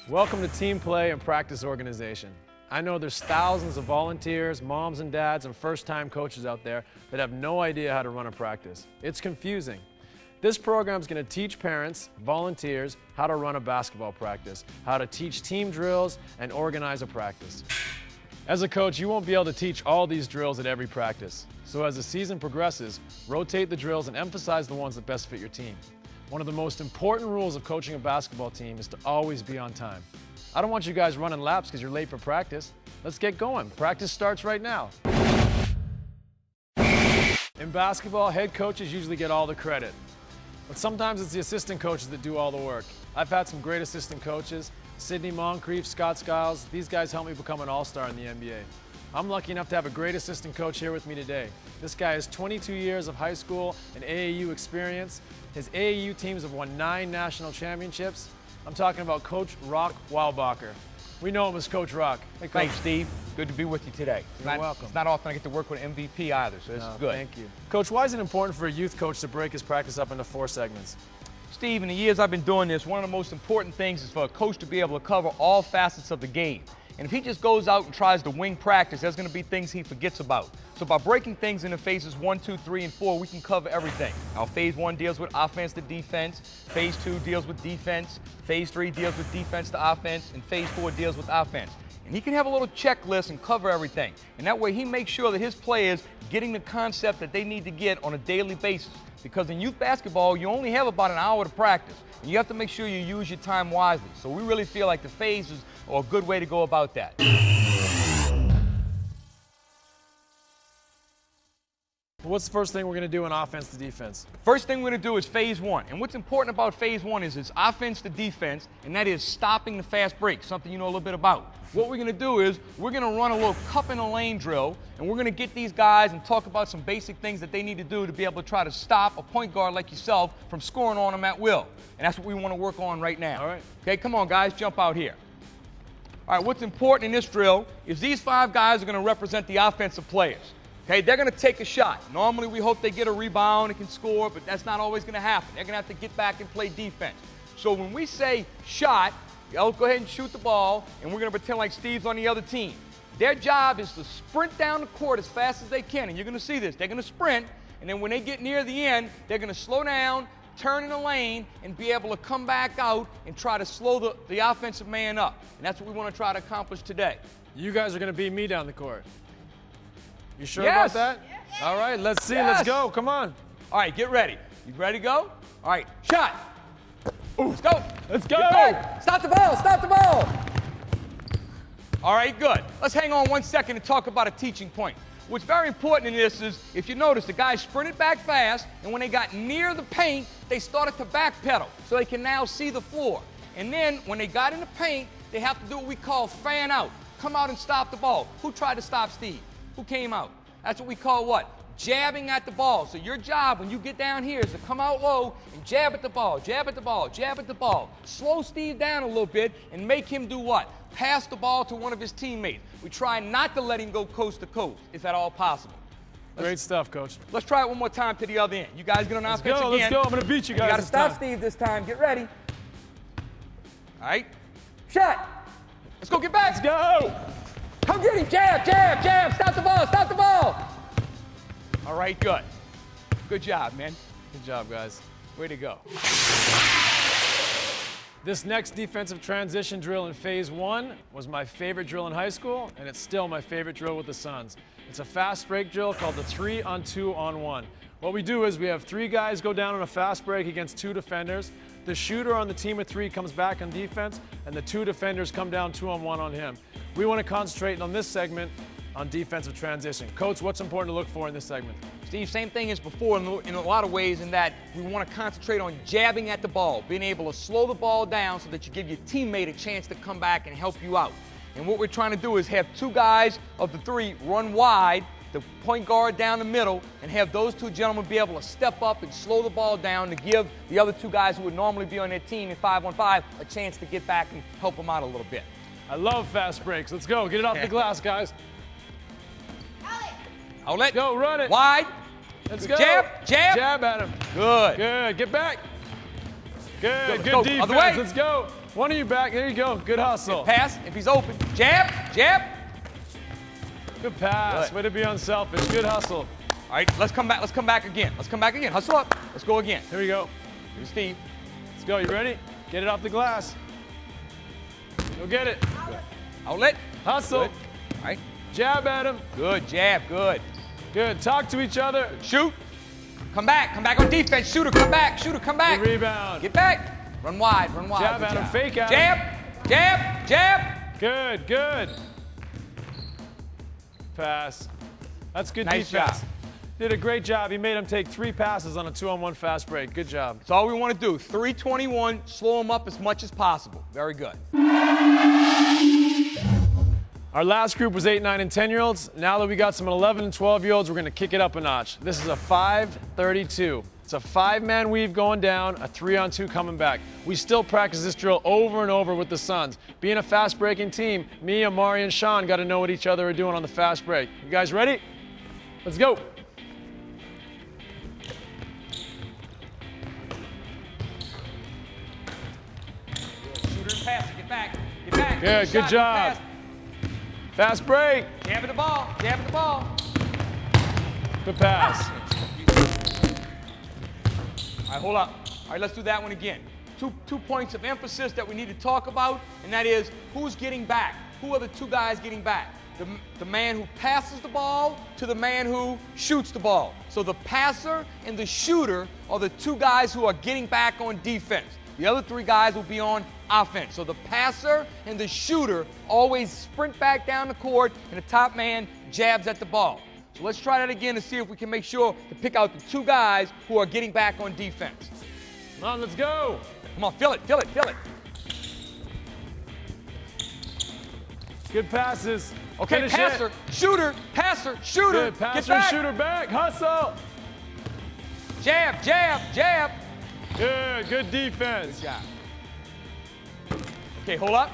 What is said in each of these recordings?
Welcome to Team Play and Practice Organization. I know there's thousands of volunteers, moms and dads, and first-time coaches out there that have no idea how to run a practice. It's confusing. This program is going to teach parents, volunteers, how to run a basketball practice, how to teach team drills, and organize a practice. As a coach, you won't be able to teach all these drills at every practice. So as the season progresses, rotate the drills and emphasize the ones that best fit your team. One of the most important rules of coaching a basketball team is to always be on time. I don't want you guys running laps because you're late for practice. Let's get going. Practice starts right now. In basketball, head coaches usually get all the credit. But sometimes it's the assistant coaches that do all the work. I've had some great assistant coaches. Sidney Moncrief, Scott Skiles, these guys helped me become an all-star in the NBA. I'm lucky enough to have a great assistant coach here with me today. This guy has 22 years of high school and AAU experience. His AAU teams have won 9 national championships. I'm talking about Coach Rock Weilbacher. We know him as Coach Rock. Hey, thanks, Steve. Good to be with you today. You're welcome. It's not often I get to work with an MVP either, so this is good. Thank you. Coach, why is it important for a youth coach to break his practice up into 4 segments? Steve, in the years I've been doing this, one of the most important things is for a coach to be able to cover all facets of the game. And if he just goes out and tries to wing practice, there's going to be things he forgets about. So by breaking things into phases 1, 2, 3, and 4, we can cover everything. Now, phase 1 deals with offense to defense. Phase 2 deals with defense. Phase 3 deals with defense to offense. And phase 4 deals with offense. And he can have a little checklist and cover everything. And that way he makes sure that his players getting the concept that they need to get on a daily basis. Because in youth basketball, you only have about an hour to practice. And you have to make sure you use your time wisely. So we really feel like the phases are a good way to go about that. What's the first thing we're going to do in offense to defense? First thing we're going to do is phase 1. And what's important about phase 1 is it's offense to defense, and that is stopping the fast break, something you know a little bit about. What we're going to do is we're going to run a little cup in the lane drill, and we're going to get these guys and talk about some basic things that they need to do to be able to try to stop a point guard like yourself from scoring on them at will. And that's what we want to work on right now. All right. Okay, come on, guys, jump out here. All right, what's important in this drill is these 5 guys are going to represent the offensive players. Okay, they're going to take a shot. Normally, we hope they get a rebound and can score, but that's not always going to happen. They're going to have to get back and play defense. So when we say shot, they'll go ahead and shoot the ball, and we're going to pretend like Steve's on the other team. Their job is to sprint down the court as fast as they can, and you're going to see this. They're going to sprint, and then when they get near the end, they're going to slow down, turn in the lane, and be able to come back out and try to slow the offensive man up. And that's what we want to try to accomplish today. You guys are going to beat me down the court. You sure Yes. about that? Yes. All right, let's see. Yes. Let's go. Come on. All right, get ready. You ready to go? All right, shot. Ooh, let's go. Let's go. Stop the ball. Stop the ball. All right, good. Let's hang on 1 second and talk about a teaching point. What's very important in this is, if you notice, the guys sprinted back fast, and when they got near the paint, they started to backpedal so they can now see the floor. And then when they got in the paint, they have to do what we call fan out. Come out and stop the ball. Who tried to stop Steve? Who came out? That's what we call what? Jabbing at the ball. So your job when you get down here is to come out low and jab at the ball, jab at the ball, jab at the ball. Slow Steve down a little bit and make him do what? Pass the ball to one of his teammates. We try not to let him go coast to coast, if at all possible. Great stuff, Coach. Let's try it one more time to the other end. You guys get on offense again. Let's go. I'm going to beat you guys. You got to this stop time. Steve this time. Get ready. All right. Shot. Let's go get back. Let's go. Come get him. Jab, jab, jab. Stop the ball. Stop the ball. All right, good. Good job, man. Good job, guys. Way to go. This next defensive transition drill in phase 1 was my favorite drill in high school, and it's still my favorite drill with the Suns. It's a fast break drill called the 3-on-2-on-1. What we do is we have 3 guys go down on a fast break against 2 defenders. The shooter on the team of 3 comes back on defense, and the 2 defenders come down 2-on-1 on him. We want to concentrate on this segment on defensive transition. Coach, what's important to look for in this segment? Steve, same thing as before in a lot of ways, in that we want to concentrate on jabbing at the ball, being able to slow the ball down so that you give your teammate a chance to come back and help you out. And what we're trying to do is have 2 guys of the 3 run wide, the point guard down the middle, and have those 2 gentlemen be able to step up and slow the ball down to give the other 2 guys who would normally be on their team in 5-on-5 a chance to get back and help them out a little bit. I love fast breaks. Let's go. Get it off the glass, guys. Outlet. Go, run it. Wide. Let's go. Jab, jab. Jab at him. Good. Good. Get back. Good. Let's Good go. defense. Other way. Let's go. One of you back. There you go. Good hustle. Pass if he's open. Jab, jab. Good pass. Good. Way to be unselfish. Good hustle. All right, let's come back. Let's come back again. Let's come back again. Hustle up. Let's go again. Here we go. Here's Steve. Let's go. You ready? Get it off the glass. Go get it. Good. Outlet. Hustle. Good. All right. Jab at him. Good. Jab. Good. Good. Talk to each other. Shoot. Come back. Come back on defense. Shooter, come back. Shooter, come back. Good rebound. Get back. Run wide. Run wide. Jab Good at him. job. Fake at him. Jab. Jab. Jab. Good. Good. Pass. That's good Nice defense. job. Did a great job. He made him take 3 passes on a 2-on-1 fast break. Good job. That's all we want to do. 3:21. Slow him up as much as possible. Very good. Our last group was 8, 9, and 10-year-olds. Now that we got some 11 and 12-year-olds, we're going to kick it up a notch. This is a 5-32. It's a 5-man weave going down, a 3-on-2 coming back. We still practice this drill over and over with the Suns. Being a fast-breaking team, me, Amari, and Sean got to know what each other are doing on the fast break. You guys ready? Let's go. Shooter and passer. Get back. Get back. Good. Good job. Pass. Fast break. Jab at the ball. Jab at the ball. Good pass. All right, hold up. All right, let's do that one again. Two points of emphasis that we need to talk about, and that is who's getting back. Who are the 2 guys getting back? The man who passes the ball to the man who shoots the ball. So the passer and the shooter are the 2 guys who are getting back on defense. The other 3 guys will be on offense. So the passer and the shooter always sprint back down the court, and the top man jabs at the ball. So let's try that again to see if we can make sure to pick out the 2 guys who are getting back on defense. Come on, let's go. Come on, feel it, feel it, feel it. Good passes. Okay, Finish passer, it. shooter, passer, shooter. Good passer, Get back. shooter back. Hustle. Jab, jab, jab. Good. Good defense. Good job. Okay, hold up.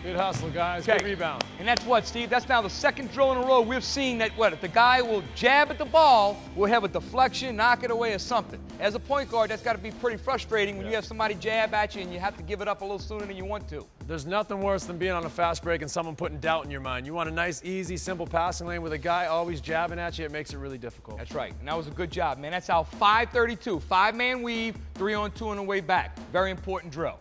Good hustle, guys. Okay. Good rebound. And that's what, Steve? That's now the 2nd drill in a row we've seen that, if the guy will jab at the ball, we'll have a deflection, knock it away or something. As a point guard, that's got to be pretty frustrating when you have somebody jab at you and you have to give it up a little sooner than you want to. There's nothing worse than being on a fast break and someone putting doubt in your mind. You want a nice, easy, simple passing lane with a guy always jabbing at you. It makes it really difficult. That's right. And that was a good job, man. That's our 5-32. 5-man weave, 3-on-2 on the way back. Very important drill.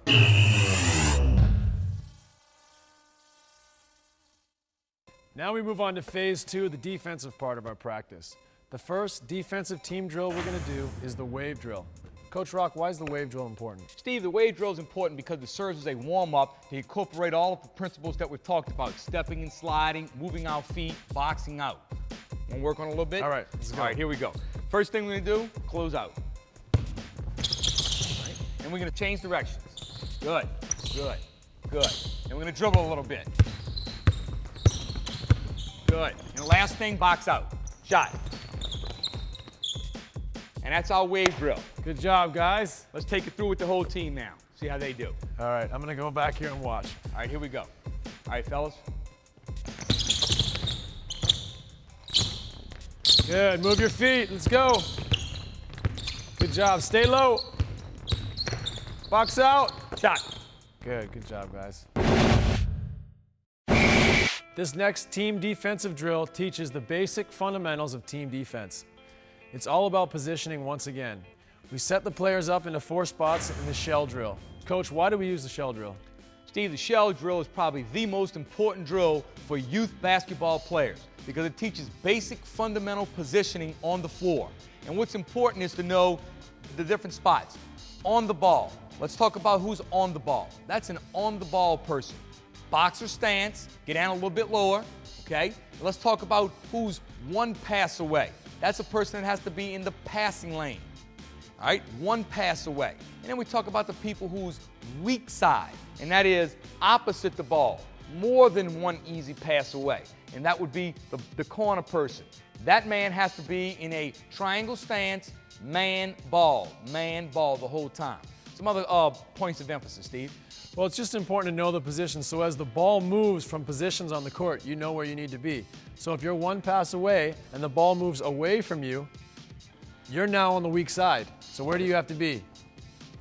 Now we move on to phase 2, the defensive part of our practice. The first defensive team drill we're going to do is the wave drill. Coach Rock, why is the wave drill important? Steve, the wave drill is important because it serves as a warm-up to incorporate all of the principles that we've talked about: stepping and sliding, moving our feet, boxing out. Want to work on it a little bit? All right, let's go. All right, here we go. First thing we're going to do, close out. All right, and we're going to change directions. Good, good, good. And we're going to dribble a little bit. Good. And the last thing, box out. Shot. And that's our wave drill. Good job, guys. Let's take it through with the whole team now. See how they do. All right, I'm going to go back here and watch. All right, here we go. All right, fellas. Good. Move your feet. Let's go. Good job. Stay low. Box out. Shot. Good. Good job, guys. This next team defensive drill teaches the basic fundamentals of team defense. It's all about positioning once again. We set the players up into 4 spots in the shell drill. Coach, why do we use the shell drill? Steve, the shell drill is probably the most important drill for youth basketball players because it teaches basic fundamental positioning on the floor. And what's important is to know the different spots. On the ball. Let's talk about who's on the ball. That's an on-the-ball person. Boxer stance, get down a little bit lower, okay? Let's talk about who's 1 pass away. That's a person that has to be in the passing lane, all right? 1 pass away. And then we talk about the people who's weak side, and that is opposite the ball, more than 1 easy pass away. And that would be the corner person. That man has to be in a triangle stance, man ball the whole time. Some other points of emphasis, Steve. Well, it's just important to know the position so as the ball moves from positions on the court, you know where you need to be. So if you're 1 pass away and the ball moves away from you, you're now on the weak side. So where do you have to be?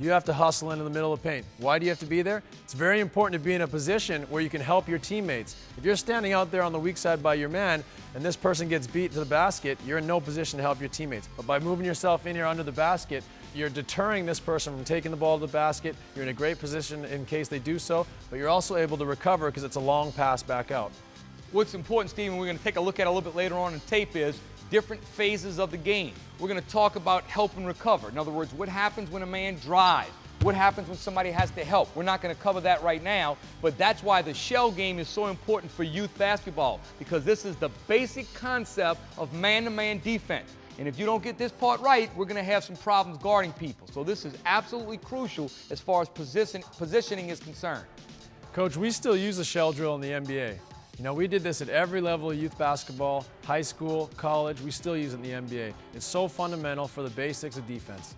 You have to hustle into the middle of the paint. Why do you have to be there? It's very important to be in a position where you can help your teammates. If you're standing out there on the weak side by your man and this person gets beat to the basket, you're in no position to help your teammates. But by moving yourself in here under the basket, you're deterring this person from taking the ball to the basket. You're in a great position in case they do so, but you're also able to recover because it's a long pass back out. What's important, Steve, and we're going to take a look at a little bit later on in tape is different phases of the game. We're going to talk about help and recover. In other words, what happens when a man drives? What happens when somebody has to help? We're not going to cover that right now, but that's why the shell game is so important for youth basketball, because this is the basic concept of man-to-man defense. And if you don't get this part right, we're going to have some problems guarding people. So this is absolutely crucial as far as positioning is concerned. Coach, we still use the shell drill in the NBA. You know, we did this at every level of youth basketball, high school, college. We still use it in the NBA. It's so fundamental for the basics of defense.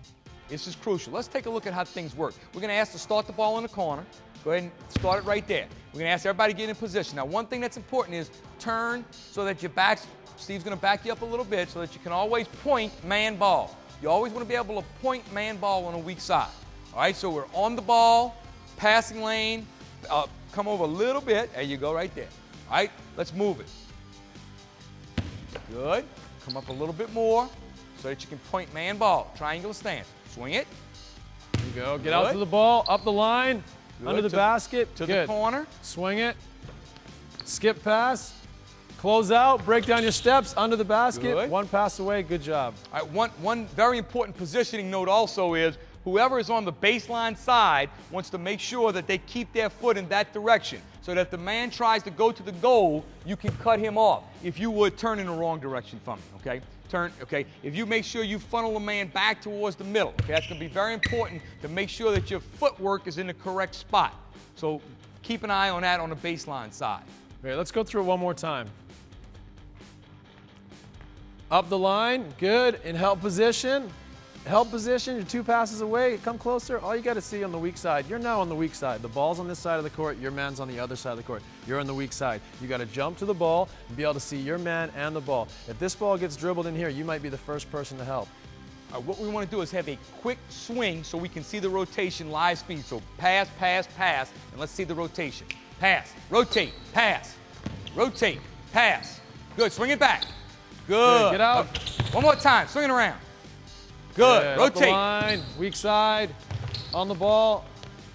This is crucial. Let's take a look at how things work. We're going to ask to start the ball in the corner. Go ahead and start it right there. We're going to ask everybody to get in position. Now, one thing that's important is turn so that your back's, Steve's going to back you up a little bit so that you can always point man ball. You always want to be able to point man ball on a weak side. All right, so we're on the ball, passing lane, come over a little bit. There you go, right there. All right, let's move it. Good. Come up a little bit more so that you can point man ball. Triangular stance. Swing it. There you go. Get out to the ball, up the line, under the basket. To the corner. Swing it. Skip pass. Close out. Break down your steps under the basket. Good. One pass away. Good job. All right, one very important positioning note also is whoever is on the baseline side wants to make sure that they keep their foot in that direction so that if the man tries to go to the goal, you can cut him off. If you would, turn in the wrong direction from me, okay? Turn, okay? If you make sure you funnel the man back towards the middle, okay? That's going to be very important to make sure that your footwork is in the correct spot. So keep an eye on that on the baseline side. Okay, let's go through it one more time. Up the line, good, in help position. Help position, you're 2 passes away, come closer. All you got to see on the weak side, you're now on the weak side. The ball's on this side of the court, your man's on the other side of the court. You're on the weak side. You got to jump to the ball and be able to see your man and the ball. If this ball gets dribbled in here, you might be the first person to help. What we want to do is have a quick swing so we can see the rotation live speed. So pass, pass, pass, and let's see the rotation. Pass, rotate, pass, rotate, pass. Good, swing it back. Good. Get out. One more time, swing it around. Good. Rotate. Up the line, weak side, on the ball,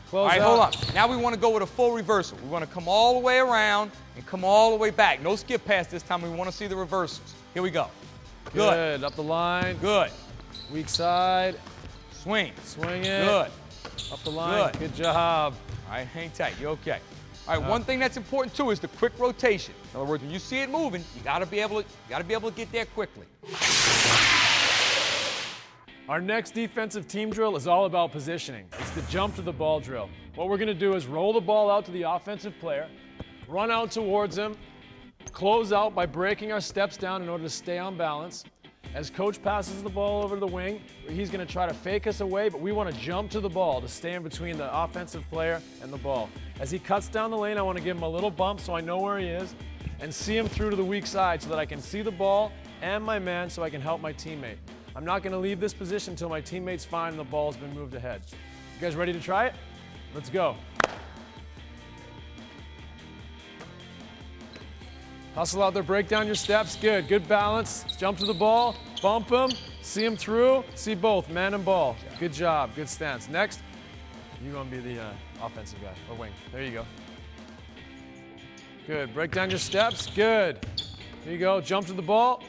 close All right, out. hold up. Now we want to go with a full reversal. We want to come all the way around and come all the way back. No skip pass this time. We want to see the reversals. Here we go. Good. Up the line. Good. Weak side. Swing. Swing it. Good. Up the line. Good job. All right, hang tight. You're okay. All right, one thing that's important too is the quick rotation. In other words, when you see it moving, you got to be able to get there quickly. Our next defensive team drill is all about positioning. It's the jump to the ball drill. What we're going to do is roll the ball out to the offensive player, run out towards him, close out by breaking our steps down in order to stay on balance. As coach passes the ball over to the wing, he's going to try to fake us away, but we want to jump to the ball to stay in between the offensive player and the ball. As he cuts down the lane, I want to give him a little bump so I know where he is and see him through to the weak side so that I can see the ball and my man so I can help my teammate. I'm not going to leave this position until my teammate's fine and the ball's been moved ahead. You guys ready to try it? Let's go. Hustle out there, break down your steps. Good, good balance. Jump to the ball, bump him, see him through, see both, man and ball. Good job, good stance. Next, you're going to be the offensive guy, or wing. There you go. Good, break down your steps, good. Here you go, jump to the ball,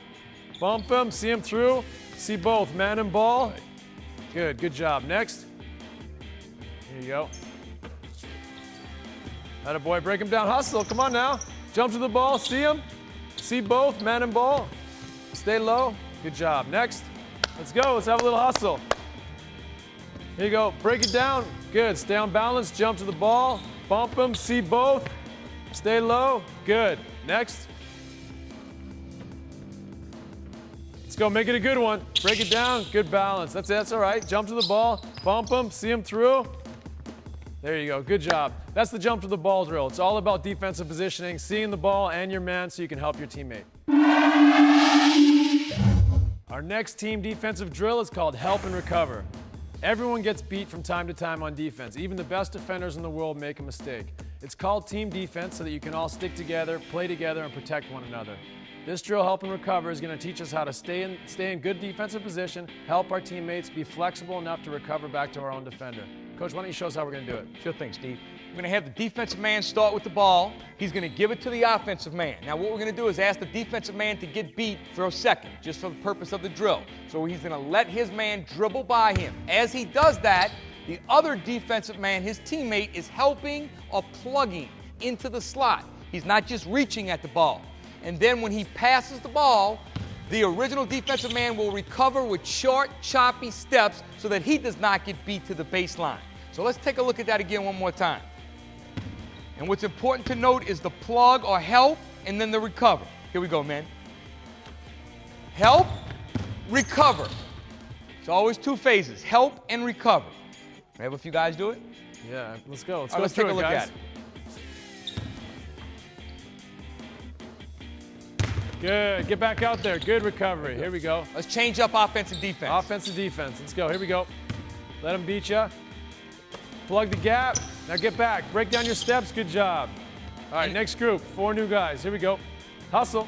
bump him, see him through, see both, man and ball. Good, good job. Next, here you go. Attaboy, break him down, hustle, come on now. Jump to the ball, see him, see both, man and ball. Stay low, good job. Next, let's go, let's have a little hustle. Here you go, break it down, good. Stay on balance, jump to the ball, bump him, see both, stay low, good. Next. Let's go, make it a good one. Break it down, good balance. That's it, that's all right. Jump to the ball, bump him, see him through. There you go, good job. That's the jump to the ball drill. It's all about defensive positioning, seeing the ball and your man so you can help your teammate. Our next team defensive drill is called help and recover. Everyone gets beat from time to time on defense. Even the best defenders in the world make a mistake. It's called team defense so that you can all stick together, play together, and protect one another. This drill, Help and Recover, is going to teach us how to stay in good defensive position, help our teammates, be flexible enough to recover back to our own defender. Coach, why don't you show us how we're going to do it? Sure thing, Steve. We're going to have the defensive man start with the ball. He's going to give it to the offensive man. Now, what we're going to do is ask the defensive man to get beat for a second, just for the purpose of the drill. So he's going to let his man dribble by him. As he does that, the other defensive man, his teammate, is helping or plugging into the slot. He's not just reaching at the ball. And then when he passes the ball, the original defensive man will recover with short, choppy steps so that he does not get beat to the baseline. So let's take a look at that again one more time. And what's important to note is the plug or help and then the recover. Here we go, man. Help, recover. It's always two phases, help and recover. Can I have a few guys do it? Yeah, let's go. Let's take a look at it. Good. Get back out there. Good recovery. Here we go. Let's change up offense and defense. Offense and defense. Let's go. Here we go. Let him beat you. Plug the gap. Now get back. Break down your steps. Good job. All right, next group. 4 new guys. Here we go. Hustle.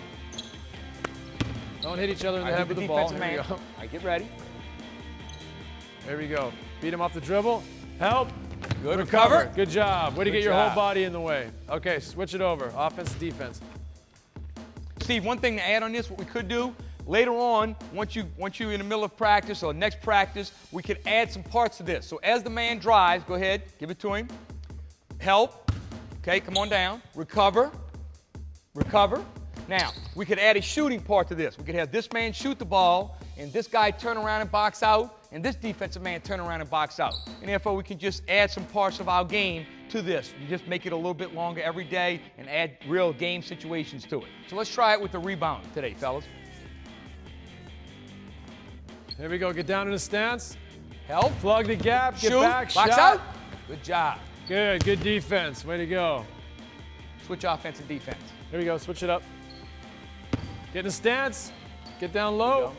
Don't hit each other in the head with the ball. Here we go. All right, get ready. There we go. Beat him off the dribble. Help. Good recover. Good job. Way to get your whole body in the way. Okay, switch it over. Offense and defense. Steve, one thing to add on this, what we could do, later on, once you're in the middle of practice or next practice, we could add some parts to this. So as the man drives, go ahead, give it to him. Help. Okay, come on down. Recover. Recover. Now, we could add a shooting part to this. We could have this man shoot the ball, and this guy turn around and box out, and this defensive man turn around and box out. And therefore, we can just add some parts of our game to this. You just make it a little bit longer every day and add real game situations to it. So let's try it with the rebound today, fellas. Here we go. Get down in the stance. Help. Plug the gap. Get Shoot. back. Box Shot. out. Good job. Good. Good defense. Way to go. Switch offense and defense. Here we go. Switch it up. Get in the stance. Get down low.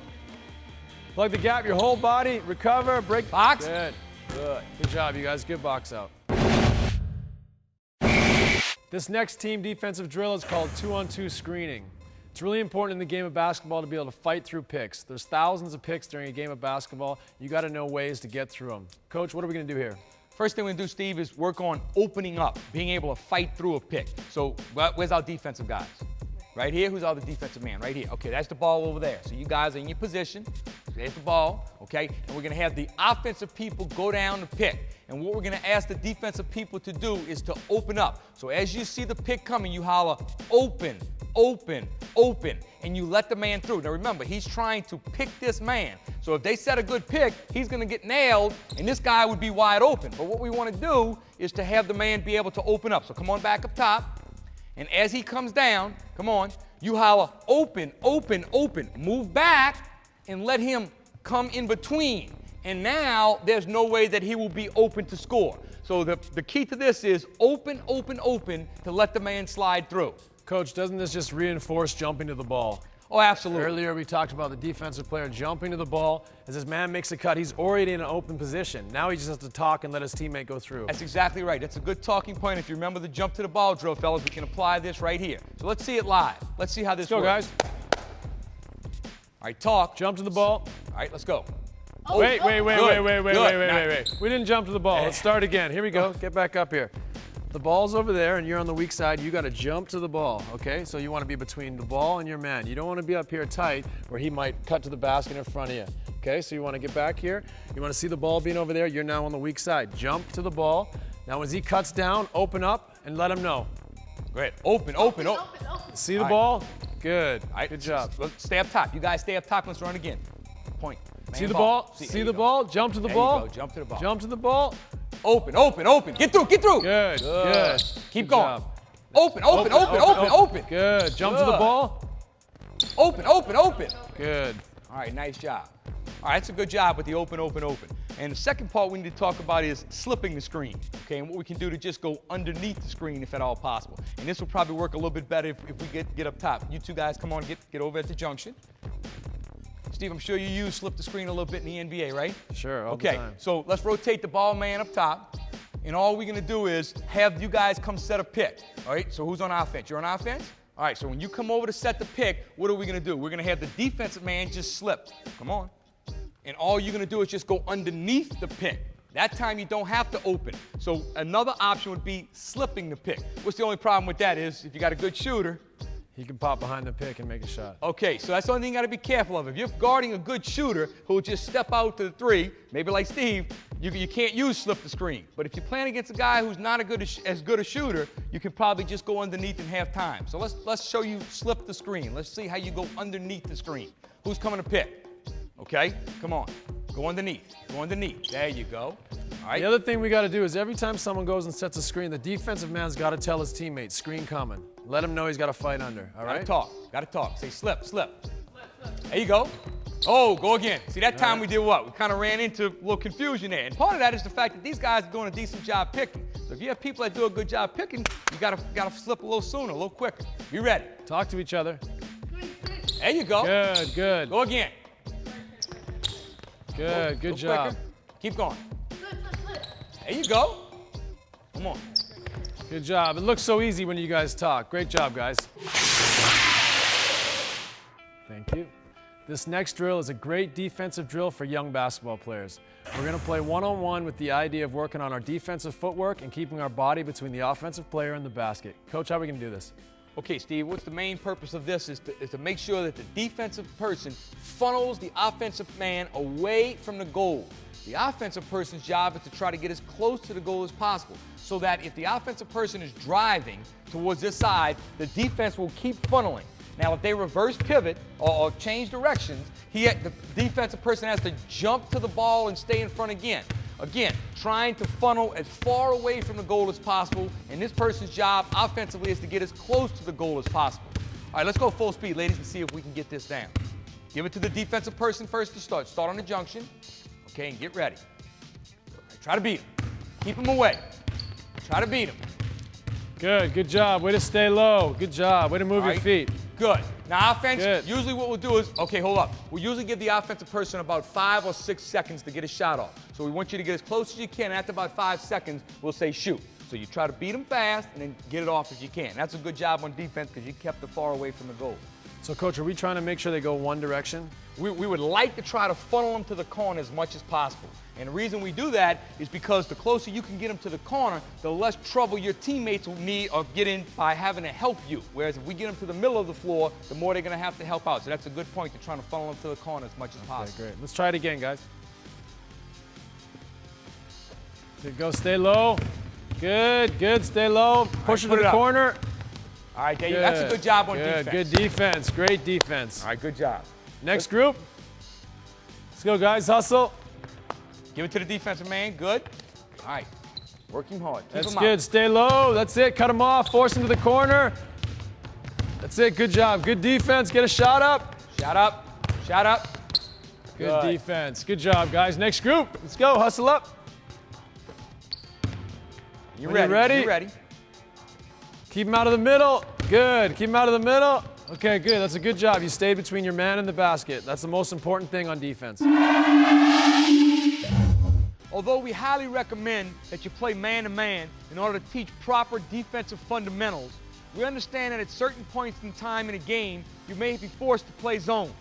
Plug the gap. Your whole body. Recover. Break. Box. Good. Good. Good job, you guys. Good box out. This next team defensive drill is called 2-on-2 screening. It's really important in the game of basketball to be able to fight through picks. There's thousands of picks during a game of basketball. You got to know ways to get through them. Coach, what are we going to do here? First thing we're going to do, Steve, is work on opening up, being able to fight through a pick. So where's our defensive guys? Right here? Who's our defensive man? Right here. Okay, that's the ball over there. So you guys are in your position. There's the ball, okay? And we're going to have the offensive people go down the pick. And what we're going to ask the defensive people to do is to open up. So as you see the pick coming, you holler, open, open, open, and you let the man through. Now remember, he's trying to pick this man. So if they set a good pick, he's going to get nailed, and this guy would be wide open. But what we want to do is to have the man be able to open up. So come on back up top. And as he comes down, come on, you holler, open, open, open. Move back and let him come in between. And now there's no way that he will be open to score. So the key to this is open, open, open to let the man slide through. Coach, doesn't this just reinforce jumping to the ball? Oh, absolutely. Earlier we talked about the defensive player jumping to the ball. As his man makes a cut, he's already in an open position. Now he just has to talk and let his teammate go through. That's exactly right. That's a good talking point. If you remember the jump to the ball drill, fellas, we can apply this right here. So let's see it live. Let's see how this works. Let's go, guys. All right, talk. Jump to the ball. All right, let's go. Oh, wait. We didn't jump to the ball. Let's start again. Here we go. Get back up here. The ball's over there, and you're on the weak side. You got to jump to the ball, okay? So you want to be between the ball and your man. You don't want to be up here tight where he might cut to the basket in front of you, okay? So you want to get back here. You want to see the ball being over there. You're now on the weak side. Jump to the ball. Now as he cuts down, open up and let him know. Great. Open, open, open. See the ball? Good. All right. Good job. Let's stay up top. You guys stay up top. Let's run again. Point. See the ball? See the ball? Jump to the ball? There you go. Jump to the ball. Jump to the ball. Open, open, open. Get through, get through. Good, good. Keep going. Open, open, open, open, open. Good. Jump to the ball. Open, open, open. Good. All right, nice job. All right, that's a good job with the open, open, open. And the second part we need to talk about is slipping the screen, okay, and what we can do to just go underneath the screen if at all possible. And this will probably work a little bit better if we get up top. You two guys, come on, get over at the junction. Steve, I'm sure you use slip the screen a little bit in the NBA, right? Sure, all the time. So let's rotate the ball man up top. And all we're going to do is have you guys come set a pick. All right, so who's on offense? You're on offense? All right, so when you come over to set the pick, what are we going to do? We're going to have the defensive man just slip. Come on. And all you're going to do is just go underneath the pick. That time you don't have to open. So another option would be slipping the pick. What's the only problem with that is if you got a good shooter, he can pop behind the pick and make a shot. Okay, so that's the only thing you got to be careful of. If you're guarding a good shooter who will just step out to the three, maybe like Steve, you can't use slip the screen. But if you're playing against a guy who's not as good a shooter, you can probably just go underneath and have time. So let's show you slip the screen. Let's see how you go underneath the screen. Who's coming to pick? Okay, come on. Go underneath. Go underneath. There you go. All right. The other thing we got to do is every time someone goes and sets a screen, the defensive man's got to tell his teammates, screen coming. Let him know he's got to fight under, all right? Got to talk. Say slip, slip. There you go. Oh, go again. See, that time we did what? We kind of ran into a little confusion there. And part of that is the fact that these guys are doing a decent job picking. So if you have people that do a good job picking, you got to slip a little sooner, a little quicker. Be ready. Talk to each other. There you go. Good, good. Go again. Good, good job. Quicker. Keep going. There you go. Come on. Good job. It looks so easy when you guys talk. Great job, guys. Thank you. This next drill is a great defensive drill for young basketball players. We're going to play one-on-one with the idea of working on our defensive footwork and keeping our body between the offensive player and the basket. Coach, how are we going to do this? Okay, Steve, what's the main purpose of this is to make sure that the defensive person funnels the offensive man away from the goal. The offensive person's job is to try to get as close to the goal as possible so that if the offensive person is driving towards this side, the defense will keep funneling. Now, if they reverse pivot or change directions, the defensive person has to jump to the ball and stay in front again. Again, trying to funnel as far away from the goal as possible, and this person's job offensively is to get as close to the goal as possible. All right, let's go full speed, ladies, and see if we can get this down. Give it to the defensive person first to start. Start on the junction, okay, and get ready. All right, try to beat him. Keep him away. Try to beat him. Good, good job. Way to stay low. Good job. Way to move your feet. Good. Now, offense, Good. Usually what we'll do is, okay, hold up. We'll usually give the offensive person about 5 or 6 seconds to get a shot off. So we want you to get as close as you can. After about 5 seconds, we'll say shoot. So you try to beat them fast and then get it off as you can. That's a good job on defense because you kept it far away from the goal. So, Coach, are we trying to make sure they go one direction? We would like to try to funnel them to the corner as much as possible. And the reason we do that is because the closer you can get them to the corner, the less trouble your teammates will need or get in by having to help you. Whereas if we get them to the middle of the floor, the more they're going to have to help out. So that's a good point to trying to funnel them to the corner as much as possible. Okay, great. Let's try it again, guys. Good, go, stay low. Good, good, stay low. Push it to the corner. All right, there you go. That's a good job on defense. Good defense, great defense. All right, good job. Next group. Let's go, guys, hustle. Give it to the defensive man, good. All right, working hard. That's good, stay low, that's it. Cut him off, force him to the corner. That's it, good job. Good defense, get a shot up. Shot up, shot up. Good defense, good job, guys. Next group, let's go, hustle up. You're ready. You're ready. Keep him out of the middle. Good. Keep him out of the middle. Okay, good. That's a good job. You stayed between your man and the basket. That's the most important thing on defense. Although we highly recommend that you play man-to-man in order to teach proper defensive fundamentals, we understand that at certain points in time in a game, you may be forced to play zone.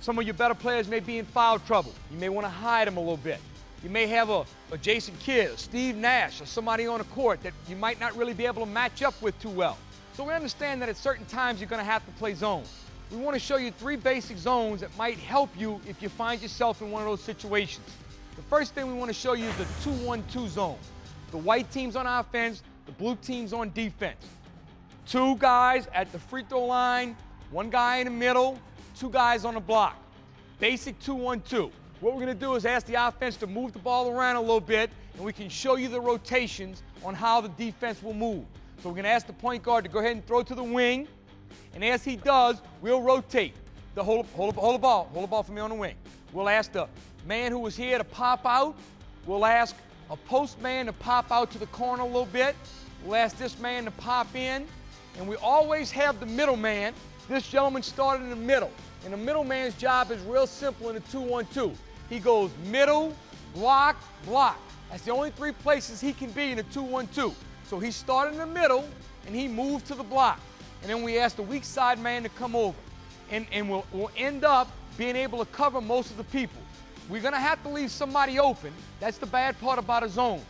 Some of your better players may be in foul trouble. You may want to hide them a little bit. You may have a Jason Kidd, a Steve Nash, or somebody on the court that you might not really be able to match up with too well. So we understand that at certain times you're going to have to play zone. We want to show you 3 basic zones that might help you if you find yourself in one of those situations. The first thing we want to show you is the 2-1-2 zone. The white team's on offense, the blue team's on defense. 2 guys at the free throw line, 1 guy in the middle, 2 guys on the block. Basic 2-1-2. What we're going to do is ask the offense to move the ball around a little bit, and we can show you the rotations on how the defense will move. So we're going to ask the point guard to go ahead and throw to the wing, and as he does, we'll rotate. Hold the ball for me on the wing. We'll ask the man who was here to pop out. We'll ask a post man to pop out to the corner a little bit. We'll ask this man to pop in, and we always have the middle man. This gentleman started in the middle. And the middle man's job is real simple in a 2-1-2. He goes middle, block, block. That's the only three places he can be in a 2-1-2. So he started in the middle, and he moved to the block. And then we ask the weak side man to come over. And we'll end up being able to cover most of the people. We're going to have to leave somebody open. That's the bad part about a zone.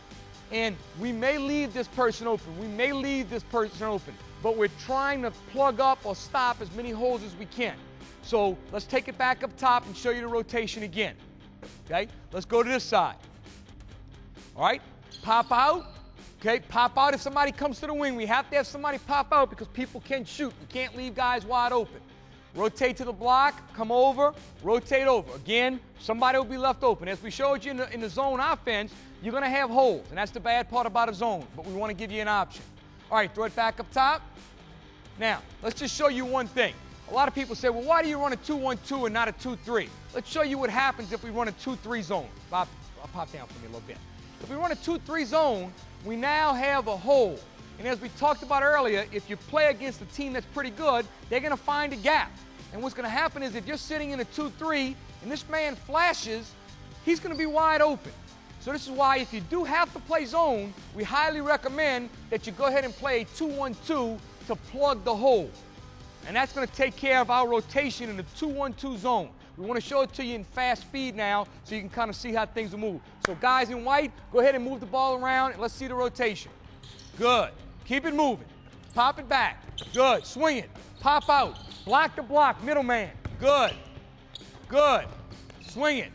And we may leave this person open. We may leave this person open. But we're trying to plug up or stop as many holes as we can. So let's take it back up top and show you the rotation again. Okay? Let's go to this side. All right? Pop out. Okay? Pop out if somebody comes to the wing. We have to have somebody pop out because people can shoot. You can't leave guys wide open. Rotate to the block, come over, rotate over. Again, somebody will be left open. As we showed you in the zone offense, you're going to have holes, and that's the bad part about a zone, but we want to give you an option. All right, throw it back up top. Now, let's just show you one thing. A lot of people say, well, why do you run a 2-1-2 and not a 2-3? Let's show you what happens if we run a 2-3 zone. Bob, I'll pop down for me a little bit. If we run a 2-3 zone, we now have a hole. And as we talked about earlier, if you play against a team that's pretty good, they're going to find a gap. And what's going to happen is if you're sitting in a 2-3 and this man flashes, he's going to be wide open. So this is why if you do have to play zone, we highly recommend that you go ahead and play a 2-1-2 to plug the hole. And that's going to take care of our rotation in the 2-1-2 zone. We want to show it to you in fast speed now so you can kind of see how things will move. So guys in white, go ahead and move the ball around and let's see the rotation. Good. Keep it moving. Pop it back. Good. Swing it. Pop out. Block the block. Middle man. Good. Good. Swing it.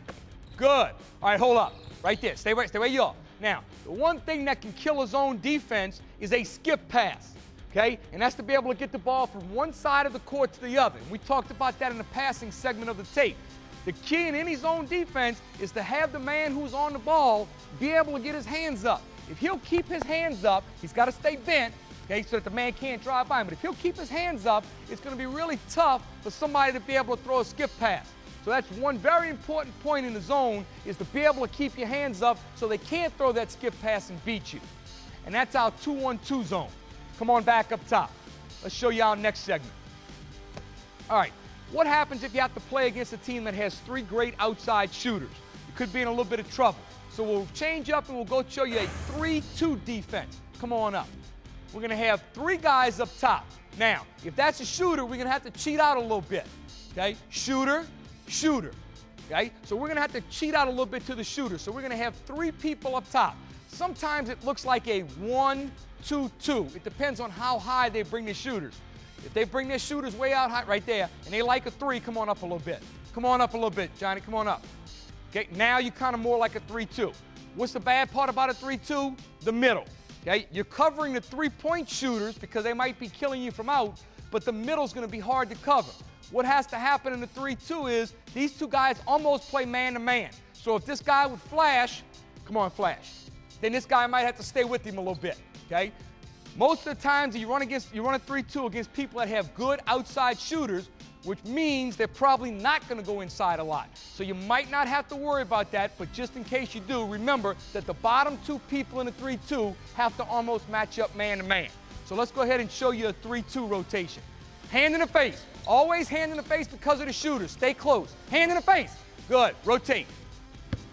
Good. All right, hold up. Right there. Stay where you are. Now, the one thing that can kill a zone defense is a skip pass. Okay? And that's to be able to get the ball from one side of the court to the other. And we talked about that in the passing segment of the tape. The key in any zone defense is to have the man who's on the ball be able to get his hands up. If he'll keep his hands up, he's got to stay bent, okay, so that the man can't drive by him. But if he'll keep his hands up, it's going to be really tough for somebody to be able to throw a skip pass. So that's one very important point in the zone is to be able to keep your hands up so they can't throw that skip pass and beat you. And that's our 2-1-2 zone. Come on back up top. Let's show you our next segment. All right, what happens if you have to play against a team that has three great outside shooters? You could be in a little bit of trouble. So we'll change up and we'll go show you a 3-2 defense. Come on up. We're going to have three guys up top. Now, if that's a shooter, we're going to have to cheat out a little bit. Okay? Shooter, shooter. Okay? So we're going to have to cheat out a little bit to the shooter. So we're going to have three people up top. Sometimes it looks like a 1-2-2. It depends on how high they bring the shooters. If they bring their shooters way out high, right there, and they like a 3, come on up a little bit. Come on up a little bit, Johnny. Come on up. Okay, now you're kind of more like a 3-2. What's the bad part about a 3-2? The middle. Okay, you're covering the three-point shooters because they might be killing you from out, but the middle's going to be hard to cover. What has to happen in the 3-2 is these two guys almost play man-to-man. So if this guy would flash, come on, flash, then this guy might have to stay with him a little bit. Okay, most of the times you run a 3-2 against people that have good outside shooters, which means they're probably not going to go inside a lot. So you might not have to worry about that, but just in case you do, remember that the bottom two people in the 3-2 have to almost match up man-to-man. So let's go ahead and show you a 3-2 rotation. Hand in the face. Always hand in the face because of the shooters. Stay close. Hand in the face. Good. Rotate.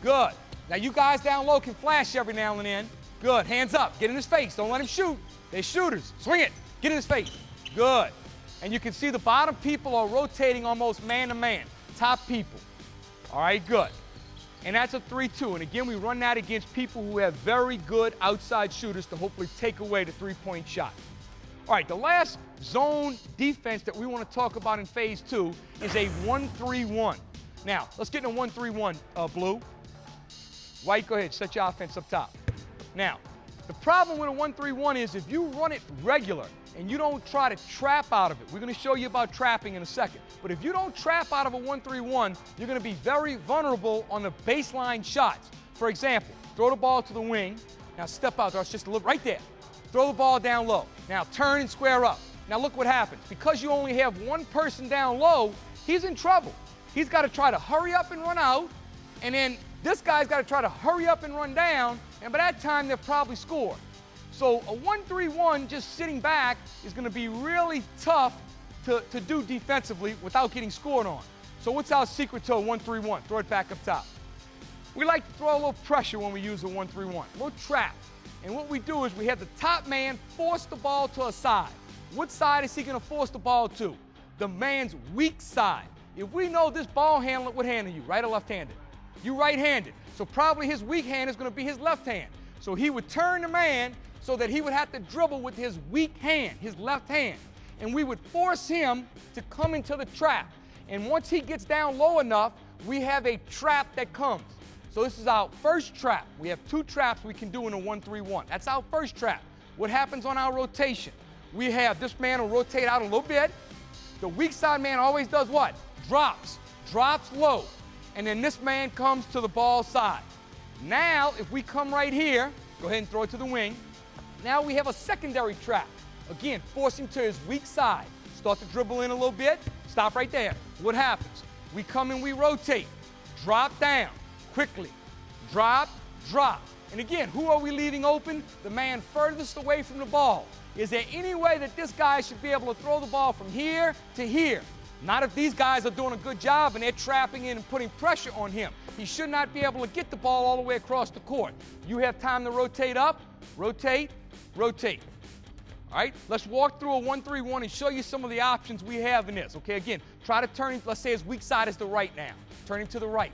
Good. Now you guys down low can flash every now and then. Good. Hands up. Get in his face. Don't let him shoot. They're shooters. Swing it. Get in his face. Good. And you can see the bottom people are rotating almost man-to-man. Top people. All right, good. And that's a 3-2. And again, we run that against people who have very good outside shooters to hopefully take away the three-point shot. All right, the last zone defense that we want to talk about in phase 2 is a 1-3-1. Now, let's get in a 1-3-1, Blue. White, go ahead. Set your offense up top. Now, the problem with a 1-3-1 is if you run it regular, and you don't try to trap out of it. We're going to show you about trapping in a second. But if you don't trap out of a 1-3-1, you're going to be very vulnerable on the baseline shots. For example, throw the ball to the wing. Now step out. That's just a little right there. Throw the ball down low. Now turn and square up. Now look what happens. Because you only have one person down low, he's in trouble. He's got to try to hurry up and run out. And then this guy's got to try to hurry up and run down. And by that time, they'll probably score. So a 1-3-1 just sitting back is going to be really tough to do defensively without getting scored on. So what's our secret to a 1-3-1? Throw it back up top. We like to throw a little pressure when we use a 1-3-1, a little trap. And what we do is we have the top man force the ball to a side. What side is he going to force the ball to? The man's weak side. If we know this ball handler, what hand are you, right or left-handed? You right-handed. So probably his weak hand is going to be his left hand. So he would turn the man so that he would have to dribble with his weak hand, his left hand. And we would force him to come into the trap. And once he gets down low enough, we have a trap that comes. So this is our first trap. We have 2 traps we can do in a 1-3-1. That's our first trap. What happens on our rotation? We have this man will rotate out a little bit. The weak side man always does what? Drops low. And then this man comes to the ball side. Now, if we come right here, go ahead and throw it to the wing. Now we have a secondary trap. Again, force him to his weak side. Start to dribble in a little bit. Stop right there. What happens? We come and we rotate. Drop down quickly. Drop. And again, who are we leaving open? The man furthest away from the ball. Is there any way that this guy should be able to throw the ball from here to here? Not if these guys are doing a good job and they're trapping in and putting pressure on him. He should not be able to get the ball all the way across the court. You have time to rotate up, rotate. All right, let's walk through a 1-3-1 and show you some of the options we have in this. Okay, again, try to turn him, let's say his weak side is the right now. Turn him to the right.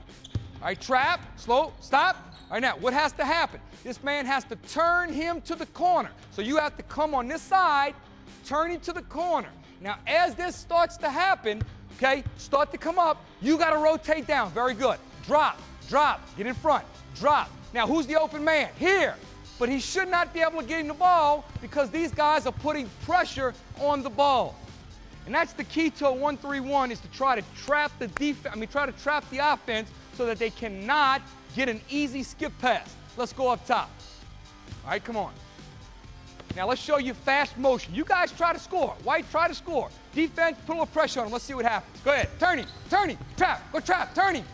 All right, trap, slow, stop. All right, now, what has to happen? This man has to turn him to the corner. So you have to come on this side, turn him to the corner. Now, as this starts to happen, okay, start to come up, you got to rotate down. Very good. Drop, get in front, drop. Now, who's the open man? Here. But he should not be able to get him the ball because these guys are putting pressure on the ball. And that's the key to a 1-3-1 is to try to trap the try to trap the offense so that they cannot get an easy skip pass. Let's go up top. All right, come on. Now let's show you fast motion. You guys try to score. White, try to score. Defense, put a little pressure on him. Let's see what happens. Go ahead. Turn him, trap, go trap, turn him.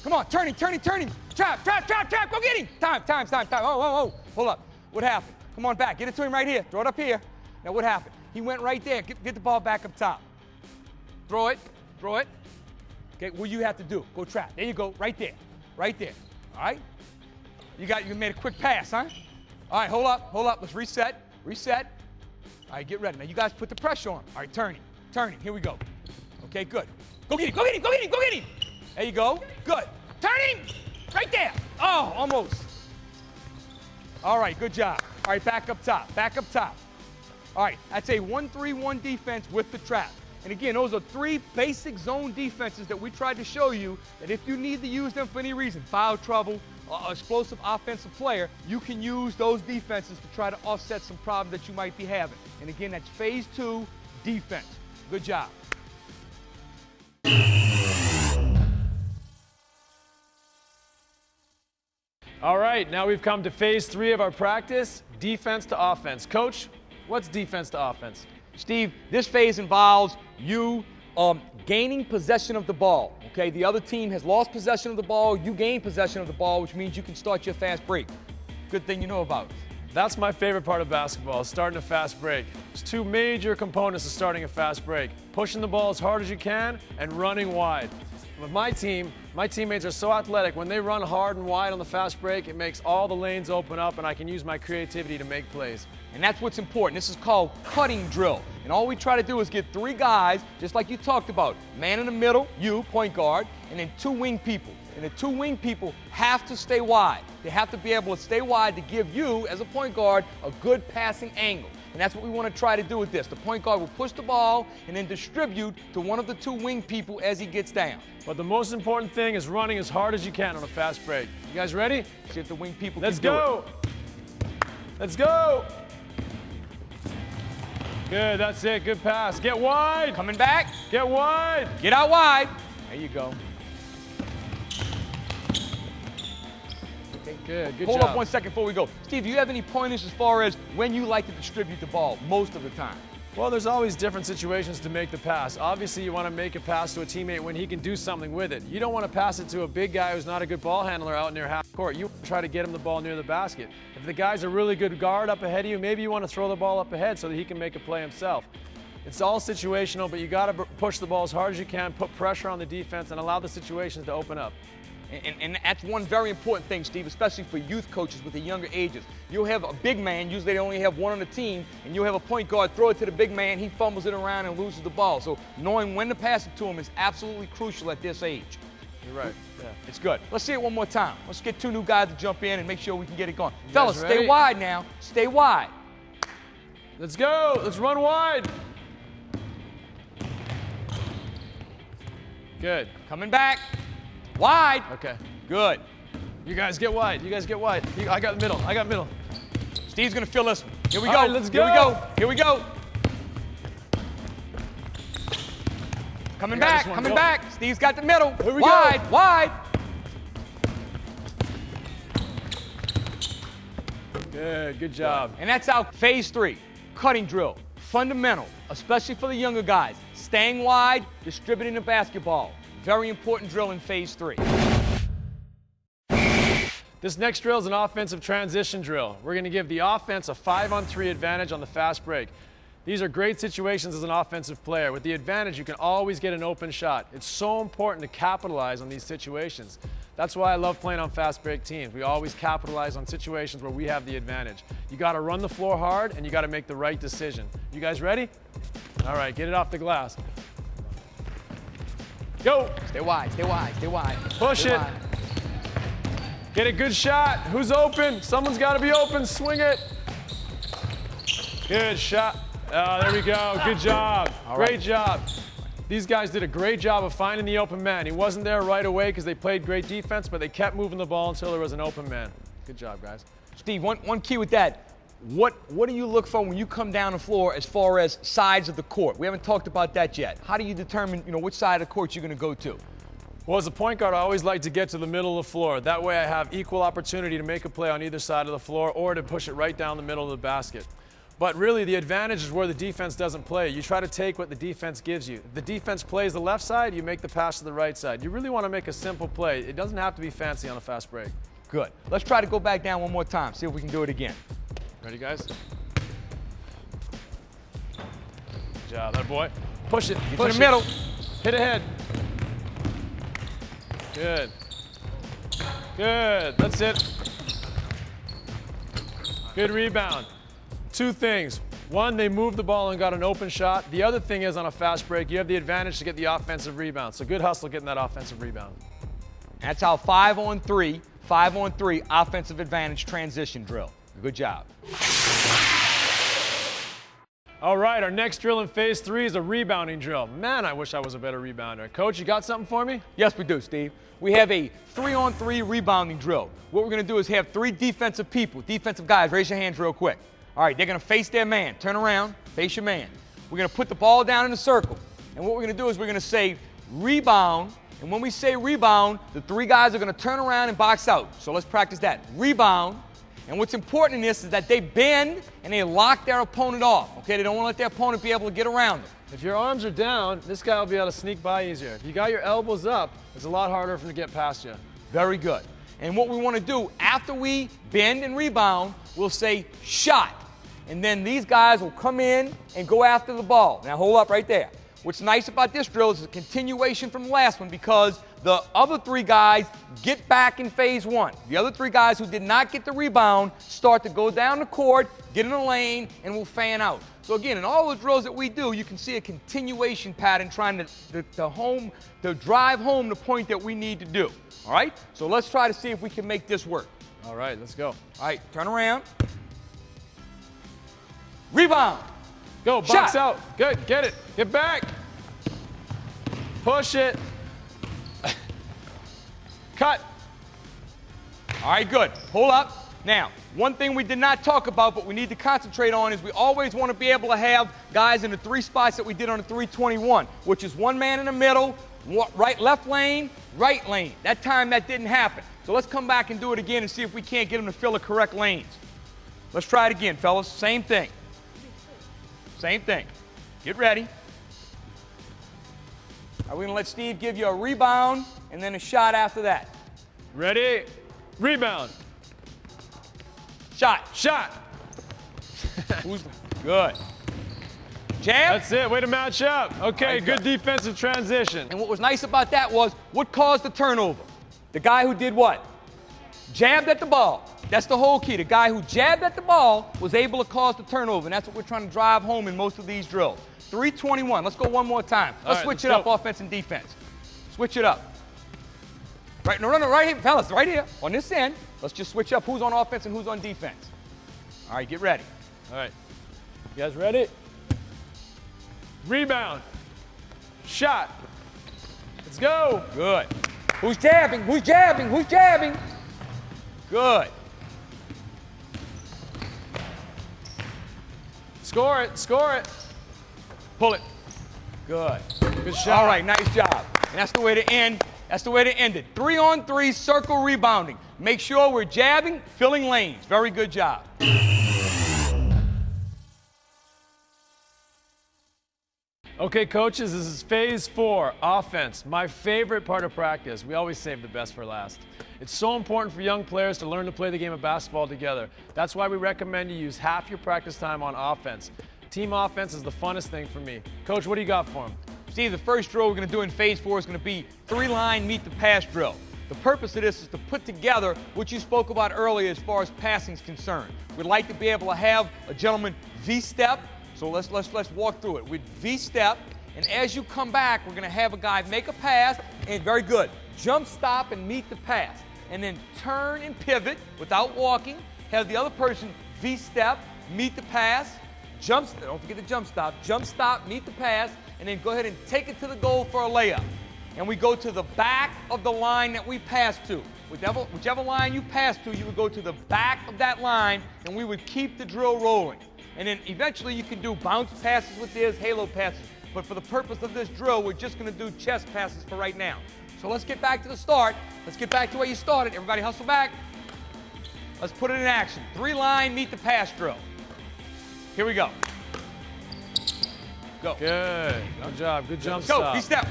Come on, turn him. Trap, go get him. Time. Oh, hold up. What happened? Come on back, get it to him right here. Throw it up here. Now what happened? He went right there. Get the ball back up top. Throw it. Okay, what you have to do, go trap. There you go, right there. All right? You made a quick pass, huh? All right, hold up. Let's reset. All right, get ready. Now you guys put the pressure on. All right, turn him. Here we go. Okay, good. Go get him. There you go. Good. Turn him. Right there. Oh, almost. All right, good job. All right, back up top. All right, that's a 1-3-1 defense with the trap. And again, those are 3 basic zone defenses that we tried to show you that if you need to use them for any reason, foul trouble, explosive offensive player, you can use those defenses to try to offset some problems that you might be having. And again, that's phase 2 defense. Good job. All right, now we've come to phase 3 of our practice, defense to offense. Coach, what's defense to offense? Steve, this phase involves you gaining possession of the ball, okay? The other team has lost possession of the ball, you gain possession of the ball, which means you can start your fast break. Good thing you know about it. That's my favorite part of basketball, starting a fast break. There's 2 major components to starting a fast break. Pushing the ball as hard as you can and running wide. With my team, my teammates are so athletic. When they run hard and wide on the fast break, it makes all the lanes open up and I can use my creativity to make plays. And that's what's important. This is called cutting drill. And all we try to do is get 3 guys, just like you talked about. Man in the middle, you, point guard, and then 2 wing people. And the 2 wing people have to stay wide. They have to be able to stay wide to give you, as a point guard, a good passing angle. And that's what we want to try to do with this. The point guard will push the ball and then distribute to one of the 2 wing people as he gets down. But the most important thing is running as hard as you can on a fast break. You guys ready? See if the wing people Let's can do go. it. Let's go. Good, that's it. Good pass. Get wide. Coming back. Get wide. Get out wide. There you go. Good job. Hold up 1 second before we go. Steve, do you have any pointers as far as when you like to distribute the ball most of the time? Well, there's always different situations to make the pass. Obviously, you want to make a pass to a teammate when he can do something with it. You don't want to pass it to a big guy who's not a good ball handler out near half court. You want to try to get him the ball near the basket. If the guy's a really good guard up ahead of you, maybe you want to throw the ball up ahead so that he can make a play himself. It's all situational, but you got to push the ball as hard as you can, put pressure on the defense, and allow the situations to open up. And that's one very important thing, Steve, especially for youth coaches with the younger ages. You'll have a big man, usually they only have one on the team, and you'll have a point guard, throw it to the big man, he fumbles it around and loses the ball. So knowing when to pass it to him is absolutely crucial at this age. You're right. Yeah. It's good. Let's see it one more time. Let's get 2 new guys to jump in and make sure we can get it going. You Fellas, stay wide now. Stay wide. Let's go. Let's run wide. Good. Coming back. Wide. Okay. Good. You guys get wide. You guys get wide. I got middle. I got middle. Steve's going to fill this one. Here we go. All right, let's go. Here we go. Here we go. Coming back. Coming back. Steve's got the middle. Here we wide. go. Wide. Good. Good job. And that's our phase 3. Cutting drill. Fundamental, especially for the younger guys. Staying wide, distributing the basketball. Very important drill in phase 3. This next drill is an offensive transition drill. We're going to give the offense a 5-on-3 advantage on the fast break. These are great situations as an offensive player. With the advantage, you can always get an open shot. It's so important to capitalize on these situations. That's why I love playing on fast break teams. We always capitalize on situations where we have the advantage. You got to run the floor hard, and you got to make the right decision. You guys ready? All right, get it off the glass. Go. Stay wide, stay wide, stay wide. Push it. Wide. Get a good shot. Who's open? Someone's got to be open. Swing it. Good shot. Oh, there we go. Good job. Great job. These guys did a great job of finding the open man. He wasn't there right away because they played great defense, but they kept moving the ball until there was an open man. Good job, guys. Steve, one key with that. What do you look for when you come down the floor as far as sides of the court? We haven't talked about that yet. How do you determine, which side of the court you're going to go to? Well, as a point guard, I always like to get to the middle of the floor. That way I have equal opportunity to make a play on either side of the floor or to push it right down the middle of the basket. But really, the advantage is where the defense doesn't play. You try to take what the defense gives you. If the defense plays the left side, you make the pass to the right side. You really want to make a simple play. It doesn't have to be fancy on a fast break. Good. Let's try to go back down one more time, see if we can do it again. Ready, guys? Good job, that boy. Push it. Push it. Middle. Hit ahead. Good. Good. That's it. Good rebound. 2 things. One, they moved the ball and got an open shot. The other thing is on a fast break, you have the advantage to get the offensive rebound. So good hustle getting that offensive rebound. That's our 5-on-3 offensive advantage transition drill. Good job. All right, our next drill in phase 3 is a rebounding drill. Man, I wish I was a better rebounder. Coach, you got something for me? Yes, we do, Steve. We have a 3-on-3 rebounding drill. What we're going to do is have 3 defensive people, defensive guys. Raise your hands real quick. All right, they're going to face their man. Turn around, face your man. We're going to put the ball down in a circle. And what we're going to do is we're going to say rebound. And when we say rebound, the 3 guys are going to turn around and box out. So let's practice that. Rebound. And what's important in this is that they bend and they lock their opponent off. Okay, they don't want to let their opponent be able to get around them. If your arms are down, this guy will be able to sneak by easier. If you got your elbows up, it's a lot harder for him to get past you. Very good. And what we want to do, after we bend and rebound, we'll say shot. And then these guys will come in and go after the ball. Now hold up right there. What's nice about this drill is it's a continuation from the last one because the other 3 guys get back in phase 1. The other 3 guys who did not get the rebound start to go down the court, get in a lane, and will fan out. So again, in all the drills that we do, you can see a continuation pattern trying to drive home the point that we need to do. All right? So let's try to see if we can make this work. All right, let's go. All right, turn around. Rebound. Go, box out. Good, get it. Get back. Push it. Cut. All right, good. Hold up. Now, one thing we did not talk about, but we need to concentrate on is we always want to be able to have guys in the 3 spots that we did on the 321, which is 1 man in the middle, left lane, right lane. That time that didn't happen. So let's come back and do it again and see if we can't get them to fill the correct lanes. Let's try it again, fellas. Same thing. Same thing. Get ready. We're going to let Steve give you a rebound and then a shot after that. Ready? Rebound. Shot. Shot. Who's good? Jab. That's it. Way to match up. Okay, good defensive transition. And what was nice about that was what caused the turnover? The guy who did what? Jabbed at the ball. That's the whole key. The guy who jabbed at the ball was able to cause the turnover, and that's what we're trying to drive home in most of these drills. 321. Let's go one more time. Let's switch it up, offense and defense. Switch it up. Right, no, right here, fellas, right here, on this end. Let's just switch up who's on offense and who's on defense. All right, get ready. All right. You guys ready? Rebound. Shot. Let's go. Good. Who's jabbing? Who's jabbing? Who's jabbing? Good. Score it. Score it. Pull it. Good. Good shot. All right, nice job. And that's the way to end. That's the way to end it. 3-on-3 circle rebounding. Make sure we're jabbing, filling lanes. Very good job. Okay, coaches, this is phase 4, offense. My favorite part of practice. We always save the best for last. It's so important for young players to learn to play the game of basketball together. That's why we recommend you use half your practice time on offense. Team offense is the funnest thing for me. Coach, what do you got for him? Steve, the first drill we're going to do in phase 4 is going to be 3-line meet the pass drill. The purpose of this is to put together what you spoke about earlier as far as passing is concerned. We'd like to be able to have a gentleman V-step. So let's walk through it. With V-step, and as you come back, we're going to have a guy make a pass, and very good. Jump, stop, and meet the pass. And then turn and pivot without walking. Have the other person V-step, meet the pass, jump, don't forget the jump, stop, meet the pass, and then go ahead and take it to the goal for a layup. And we go to the back of the line that we pass to. Whichever line you pass to, you would go to the back of that line, and we would keep the drill rolling. And then eventually you can do bounce passes with this, halo passes. But for the purpose of this drill, we're just going to do chest passes for right now. So let's get back to the start. Let's get back to where you started. Everybody hustle back. Let's put it in action. 3-line, meet the pass drill. Here we go. Go. Good. Good job. Good jump Go. stop. V-step.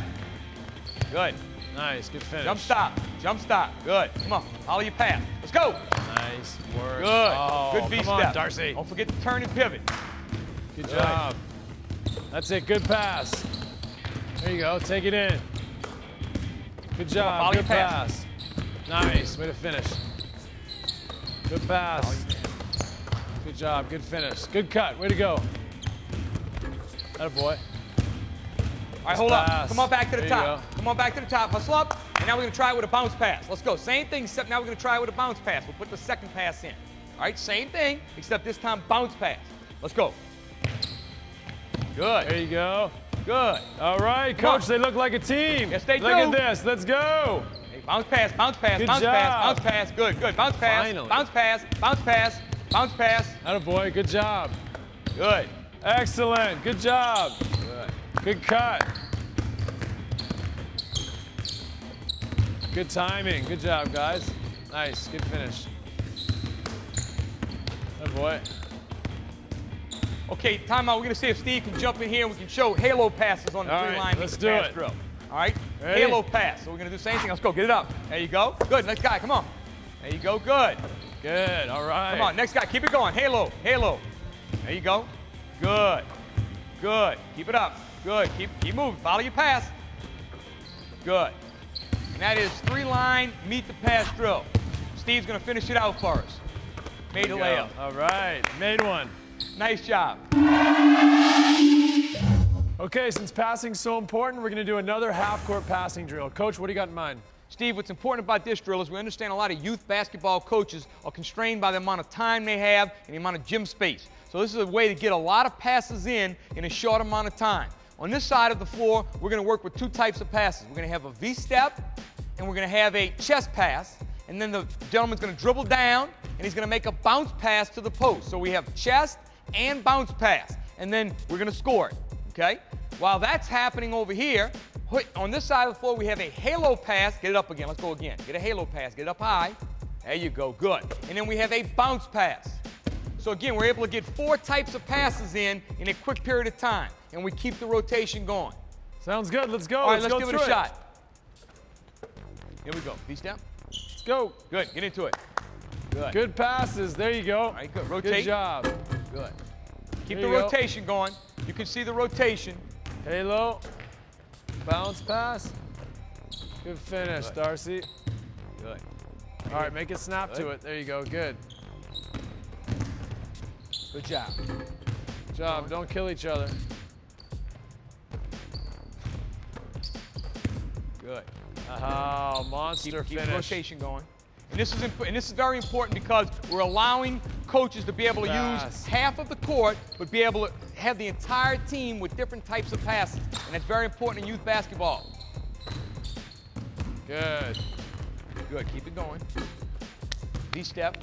Good. Nice. Good finish. Jump stop. Jump stop. Good. Come on. Follow your path. Let's go. Nice work. Good. Oh, Good V-step. Come on, Darcy. Don't forget to turn and pivot. Good job. That's it. Good pass. There you go. Take it in. Good job. Follow Good your pass. Nice. Way to finish. Good pass. Good job. Good finish. Good cut. Way to go. Attaboy. All right, hold up. Come on back to the There top. Come on back to the top. Hustle up. And now we're going to try it with a bounce pass. Let's go. Same thing, except now we're going to try it with a bounce pass. We'll put the second pass in. All right, same thing, except this time bounce pass. Let's go. Good. There you go. Good. All right, Coach, they look like a team. Yes, they do. Look at this. Let's go. Hey, bounce pass, bounce pass, Good bounce job. pass, bounce pass. Good, good. Bounce pass, Finally. bounce pass, bounce pass, bounce pass. Attaboy. Good job. Good. Excellent. Good job. Good. Good cut. Good timing. Good job, guys. Nice. Good finish. Attaboy. Okay, timeout. We're going to see if Steve can jump in here and we can show halo passes on the All right, 3-line let's meet do the pass it. drill. All right? Ready? Halo pass. So we're going to do the same thing. Let's go. Get it up. There you go. Good. Next guy. Come on. There you go. Good. Good. All right. Come on. Next guy. Keep it going. Halo. Halo. There you go. Good. Good. Keep it up. Good. Keep moving. Follow your pass. Good. And that is 3-line meet the pass drill. Steve's going to finish it out for us. Made a layup. All right. Made one. Nice job. Okay, since passing's so important, we're going to do another half-court passing drill. Coach, what do you got in mind? Steve, what's important about this drill is we understand a lot of youth basketball coaches are constrained by the amount of time they have and the amount of gym space. So this is a way to get a lot of passes in a short amount of time. On this side of the floor, we're going to work with 2 types of passes. We're going to have a V-step, and we're going to have a chest pass. And then the gentleman's going to dribble down, and he's going to make a bounce pass to the post. So we have chest and bounce pass. And then we're going to score it, okay? While that's happening over here, on this side of the floor, we have a halo pass. Get it up again. Let's go again. Get a halo pass. Get it up high. There you go. Good. And then we have a bounce pass. So again, we're able to get 4 types of passes in a quick period of time. And we keep the rotation going. Sounds good. Let's go. All right, let's go give it a through shot. Here we go. V-step. Let's go. Good. Get into it. Good. Good passes. There you go. All right, good. Rotate. Good job. Good. Keep There the you go. rotation going. You can see the rotation. Halo. Bounce pass. Good finish, Good. Darcy. Good. All right, make it snap to it. There you go. Good. Good job. Good job. Don't kill each other. Good. Oh, monster Keep finish. the rotation going. And this is very important because we're allowing coaches to be able to use half of the court, but be able to have the entire team with different types of passes. And that's very important in youth basketball. Good. Good. Keep it going. V-step.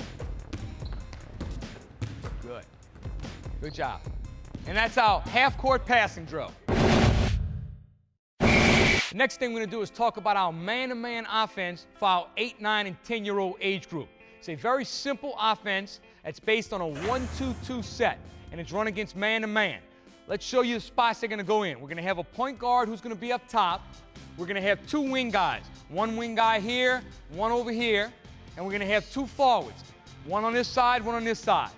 Good. Good job. And that's our half-court passing drill. The next thing we're going to do is talk about our man-to-man offense for our 8, 9, and 10-year-old age group. It's a very simple offense that's based on a 1-2-2 set, and it's run against man-to-man. Let's show you the spots they're going to go in. We're going to have a point guard who's going to be up top. We're going to have 2 wing guys. One wing guy here, one over here, and we're going to have 2 forwards. One on this side, one on this side.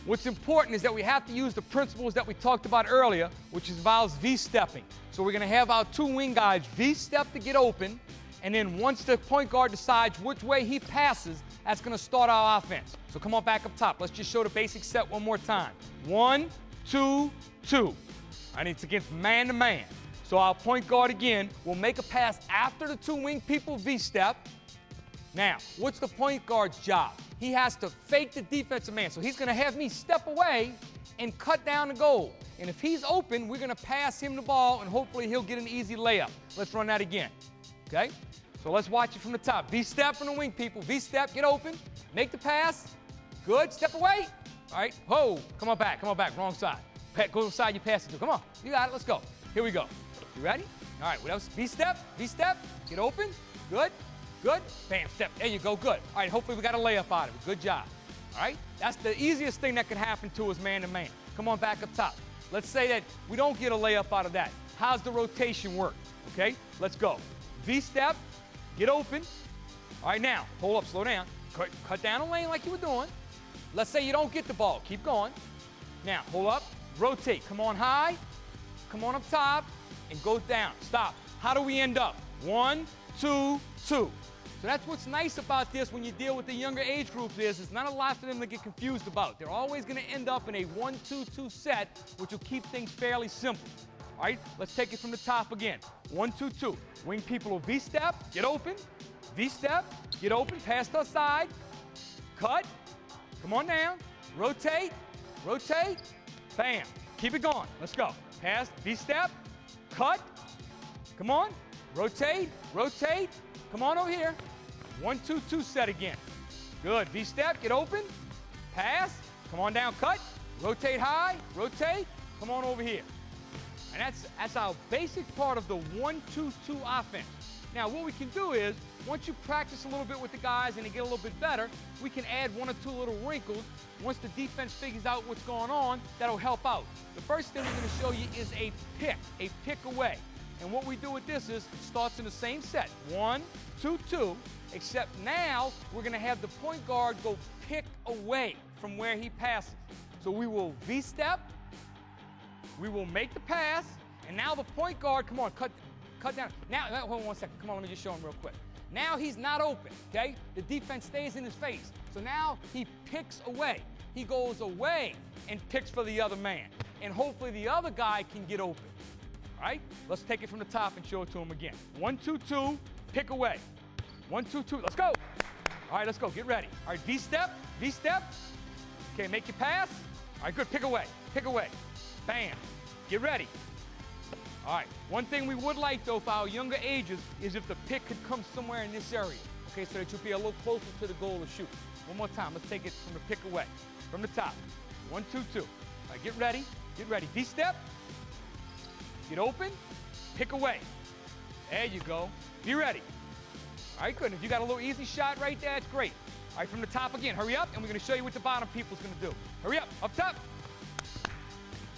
What's important is that we have to use the principles that we talked about earlier, which involves V-stepping. So we're going to have our 2 wing guys V-step to get open, and then once the point guard decides which way he passes, that's going to start our offense. So come on back up top. Let's just show the basic set one more time. 1, 2, 2. And it's against man-to-man. So our point guard, again, will make a pass after the 2 wing people V-step. Now, what's the point guard's job? He has to fake the defensive man. So he's going to have me step away and cut down the goal. And if he's open, we're going to pass him the ball, and hopefully he'll get an easy layup. Let's run that again. Okay? So let's watch it from the top. V-step from the wing people. V-step, get open, make the pass. Good, step away. All right, ho, come on back, wrong side. Go to the side you pass it to. Come on, you got it, let's go. Here we go. You ready? All right, what else? V-step, get open. Good, good. Bam, step, there you go, good. All right, hopefully we got a layup out of it. Good job. All right, that's the easiest thing that can happen to us man-to-man. Come on back up top. Let's say that we don't get a layup out of that. How's the rotation work? Okay, let's go. V-step, get open. All right, now, hold up, slow down. Cut down a lane like you were doing. Let's say you don't get the ball. Keep going. Now, hold up, rotate. Come on high, come on up top, and go down. Stop. How do we end up? 1, 2, 2. So that's what's nice about this when you deal with the younger age groups is it's not a lot for them to get confused about. They're always going to end up in a 1-2-2 set, which will keep things fairly simple. All right, let's take it from the top again. 1, 2, 2. Wing people will V-step, get open. V-step, get open, pass to the side. Cut. Come on down. Rotate. Rotate. Bam. Keep it going. Let's go. Pass. V-step. Cut. Come on. Rotate. Rotate. Come on over here. 1, 2, 2 set again. Good. V-step. Get open. Pass. Come on down. Cut. Rotate high. Rotate. Come on over here. And that's our basic part of the 1-2-2 offense. Now, what we can do is, once you practice a little bit with the guys and they get a little bit better, we can add 1 or 2 little wrinkles. Once the defense figures out what's going on, that'll help out. The first thing we're going to show you is a pick away. And what we do with this is, it starts in the same set, 1, 2, 2, except now we're going to have the point guard go pick away from where he passes. So we will V-step, we will make the pass, and now the point guard, come on, cut down. Now, hold on 1 second. Come on, let me just show him real quick. Now he's not open, okay? The defense stays in his face. So now he picks away. He goes away and picks for the other man. And hopefully the other guy can get open. All right? Let's take it from the top and show it to him again. 1, 2, 2, pick away. 1, 2, 2, let's go. All right, let's go, get ready. All right, V-step, V-step. Okay, make your pass. All right, good, pick away, bam. Get ready. All right, one thing we would like, though, for our younger ages is if the pick could come somewhere in this area, okay, so that you'll be a little closer to the goal to shoot. One more time, let's take it from the pick away. From the top, 1, 2, 2. All right, get ready, V-step, get open, pick away. There you go, be ready. All right, good, if you got a little easy shot right there, it's great. All right, from the top again, hurry up, and we're gonna show you what the bottom people's gonna do. Hurry up top.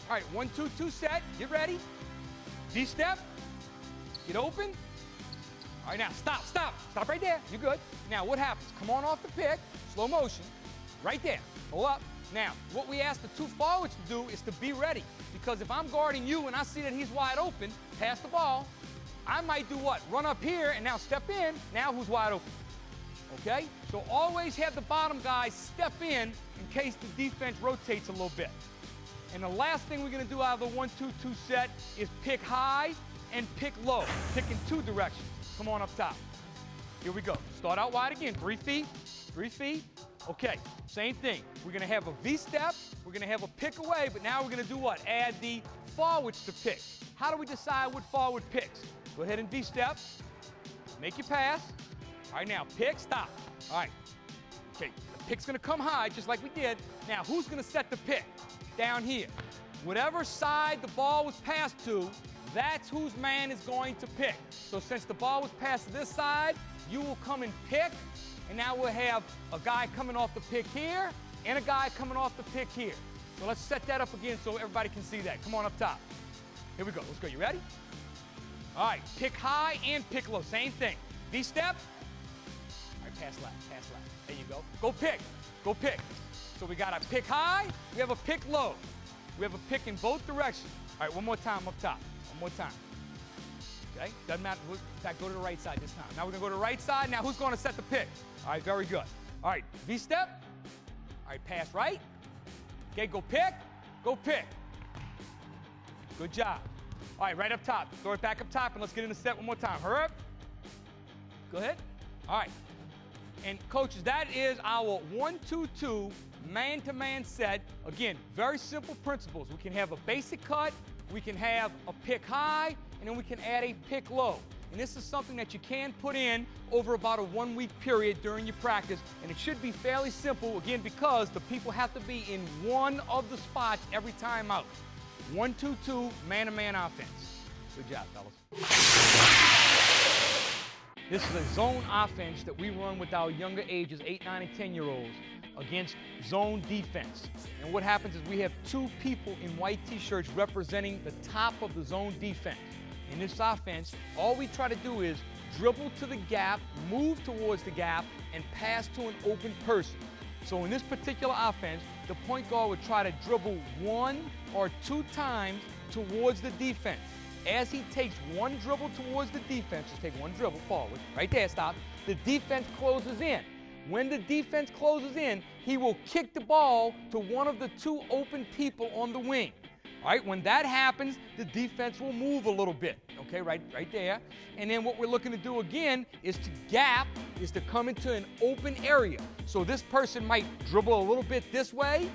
All right, 1, 2, 2 set, get ready. V-step, get open. All right, now stop right there, you're good. Now what happens? Come on off the pick, slow motion, right there. Hold up, Now, what we ask the two forwards to do is to be ready. Because if I'm guarding you and I see that he's wide open, pass the ball, I might do what? Run up here and now step in. Now who's wide open? Okay? So always have the bottom guy step in case the defense rotates a little bit. And the last thing we're going to do out of the 1-2-2 set is pick high and pick low. Pick in two directions. Come on up top. Here we go. Start out wide again. 3 feet. 3 feet. Okay, same thing. We're going to have a V-step. We're going to have a pick away, but now we're going to do what? Add the forwards to pick. How do we decide what forward picks? Go ahead and V-step. Make your pass. All right, now pick, stop. All right. Okay, the pick's going to come high just like we did. Now, who's going to set the pick? Down here. Whatever side the ball was passed to, that's whose man is going to pick. So since the ball was passed to this side, you will come and pick. And now we'll have a guy coming off the pick here and a guy coming off the pick here. So let's set that up again so everybody can see that. Come on up top. Here we go. Let's go. You ready? All right. Pick high and pick low. Same thing. V-step. All right. Pass left. Pass left. There you go. Go pick. Go pick. So we got a pick high. We have a pick low. We have a pick in both directions. All right. One more time up top. One more time. Okay? Doesn't matter. In fact, go to the right side this time. Now we're going to go to the right side. Now who's going to set the pick? All right, very good. All right, V-step. All right, pass right. Okay, go pick. Go pick. Good job. All right, right up top. Throw it back up top, and let's get in the set one more time. Hurry up. Go ahead. All right. And, coaches, that is our 1-2-2 man-to-man set. Again, very simple principles. We can have a basic cut. We can have a pick high, and then we can add a pick low. And this is something that you can put in over about a 1-week period during your practice, and it should be fairly simple, again, because the people have to be in one of the spots every time out. 1-2-2, man-to-man offense. Good job, fellas. This is a zone offense that we run with our younger ages, 8, 9, and 10-year-olds, against zone defense. And what happens is we have 2 people in white t-shirts representing the top of the zone defense. In this offense, all we try to do is dribble to the gap, move towards the gap, and pass to an open person. So in this particular offense, the point guard would try to dribble 1 or 2 times towards the defense. As he takes 1 dribble towards the defense, just take 1 dribble forward, right there, stop, the defense closes in. When the defense closes in, he will kick the ball to one of the 2 open people on the wing. All right, when that happens, the defense will move a little bit, okay, right there. And then what we're looking to do again is to gap, is to come into an open area. So this person might dribble a little bit this way,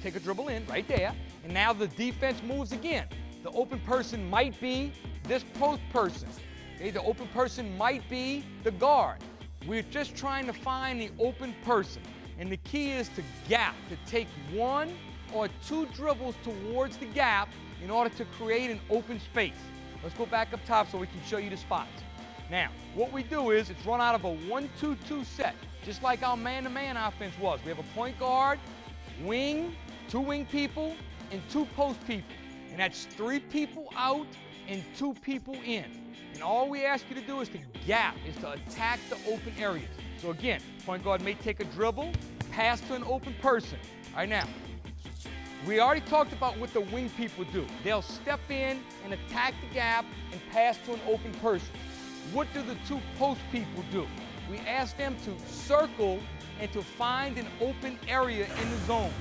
take a dribble in right there, and now the defense moves again. The open person might be this post person. Okay, the open person might be the guard. We're just trying to find the open person. And the key is to gap, to take 1 or 2 dribbles towards the gap in order to create an open space. Let's go back up top so we can show you the spots. Now, what we do is it's run out of a 1-2-2 set, just like our man-to-man offense was. We have a point guard, wing, 2 wing people, and 2 post people. And that's 3 people out and 2 people in. And all we ask you to do is to gap, is to attack the open areas. So again, point guard may take a dribble, pass to an open person. All right, now, we already talked about what the wing people do. They'll step in and attack the gap and pass to an open person. What do the 2 post people do? We ask them to circle and to find an open area in the zone.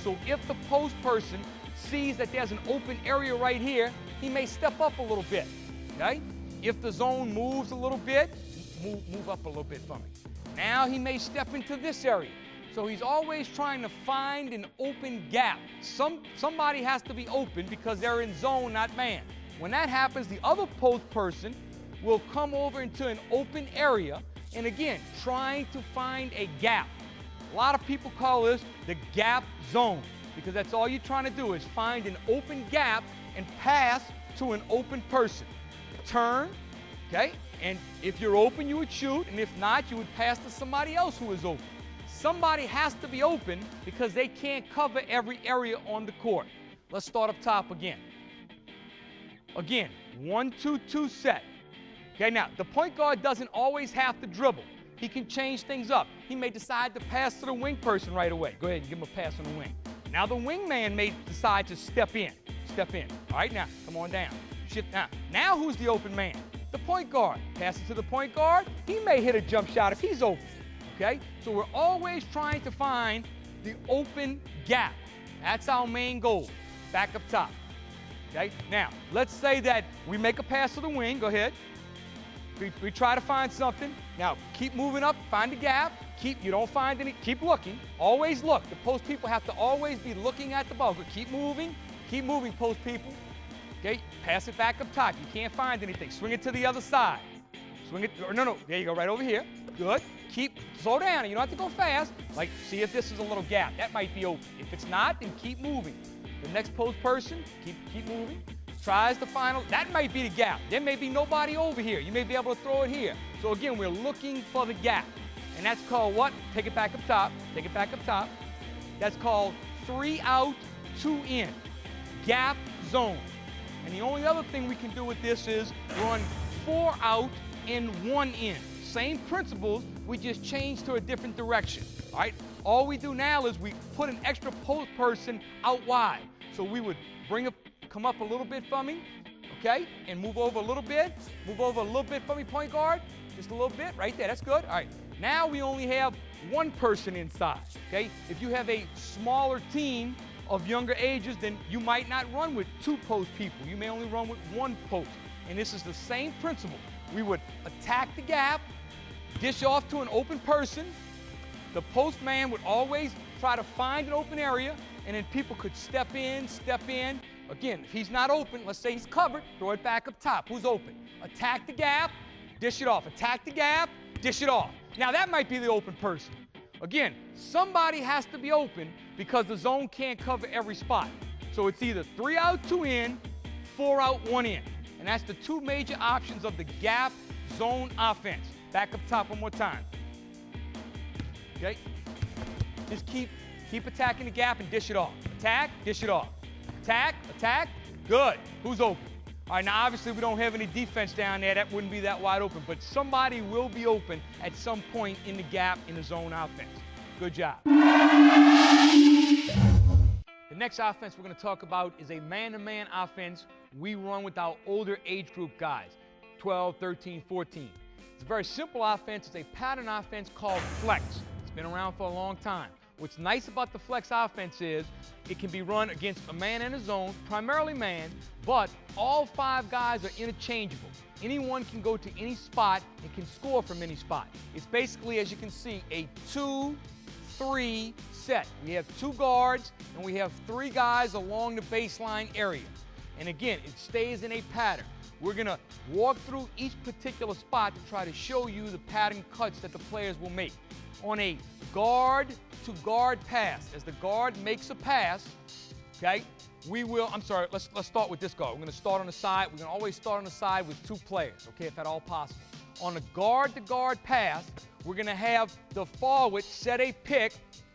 So if the post person sees that there's an open area right here, he may step up a little bit, okay? If the zone moves a little bit, move up a little bit for me. Now he may step into this area. So he's always trying to find an open gap. Somebody has to be open because they're in zone, not man. When that happens, the other post person will come over into an open area, and again, trying to find a gap. A lot of people call this the gap zone because that's all you're trying to do is find an open gap and pass to an open person. Turn, okay? And if you're open, you would shoot, and if not, you would pass to somebody else who is open. Somebody has to be open because they can't cover every area on the court. Let's start up top again. Again, 1-2-2 set. Okay, now, the point guard doesn't always have to dribble. he can change things up. He may decide to pass to the wing person right away. Go ahead and give him a pass on the wing. Now the wingman may decide to step in. Step in. All right, now, come on down. Shift now. Now who's the open man? The point guard. Pass it to the point guard. He may hit a jump shot if he's open. Okay? So we're always trying to find the open gap. That's our main goal. Back up top. Okay? Now, let's say that we make a pass to the wing. Go ahead. We try to find something. Now, keep moving up, find the gap. You don't find any, keep looking. Always look. The post people have to always be looking at the ball. But keep moving, post people. Okay, pass it back up top. You can't find anything. Swing it to the other side. Swing it, or no, there you go, right over here. Good. Slow down. You don't have to go fast. Like, see if this is a little gap. That might be open. If it's not, then keep moving. The next post person, keep moving. Tries the final, that might be the gap. There may be nobody over here. You may be able to throw it here. So again, we're looking for the gap. And that's called what? Take it back up top. Take it back up top. That's called 3 out, 2 in. Gap zone. And the only other thing we can do with this is run 4 out and 1 in. Same principles, we just change to a different direction. All right? All we do now is we put an extra post person out wide. So we would come up a little bit for me, okay? And move over a little bit. Move over a little bit for me, point guard. Just a little bit, right there, that's good. All right, now we only have 1 person inside, okay? If you have a smaller team of younger ages, then you might not run with 2 post people. You may only run with 1 post. And this is the same principle. We would attack the gap, dish off to an open person. The post man would always try to find an open area, and then people could step in. Again, if he's not open, let's say he's covered, throw it back up top. Who's open? Attack the gap, dish it off. Attack the gap, dish it off. Now that might be the open person. Again, somebody has to be open because the zone can't cover every spot. So it's either 3 out, 2 in, 4 out, 1 in. And that's the 2 major options of the gap zone offense. Back up top one more time. Okay? Just keep attacking the gap and dish it off. Attack, dish it off. Attack, good. Who's open? All right, now obviously we don't have any defense down there. That wouldn't be that wide open, but somebody will be open at some point in the gap in the zone offense. Good job. The next offense we're going to talk about is a man-to-man offense we run with our older age group guys, 12, 13, 14. It's a very simple offense. It's a pattern offense called flex. It's been around for a long time. What's nice about the flex offense is it can be run against a man and a zone, primarily man, but all 5 guys are interchangeable. Anyone can go to any spot and can score from any spot. It's basically, as you can see, a 2-3 set. We have 2 guards and we have 3 guys along the baseline area. And again, it stays in a pattern. We're going to walk through each particular spot to try to show you the pattern cuts that the players will make. On a guard-to-guard pass, as the guard makes a pass, okay, let's start with this guard. We're going to start on the side. We're going to always start on the side with 2 players, okay, if at all possible. On a guard-to-guard pass, we're going to have the forward set a pick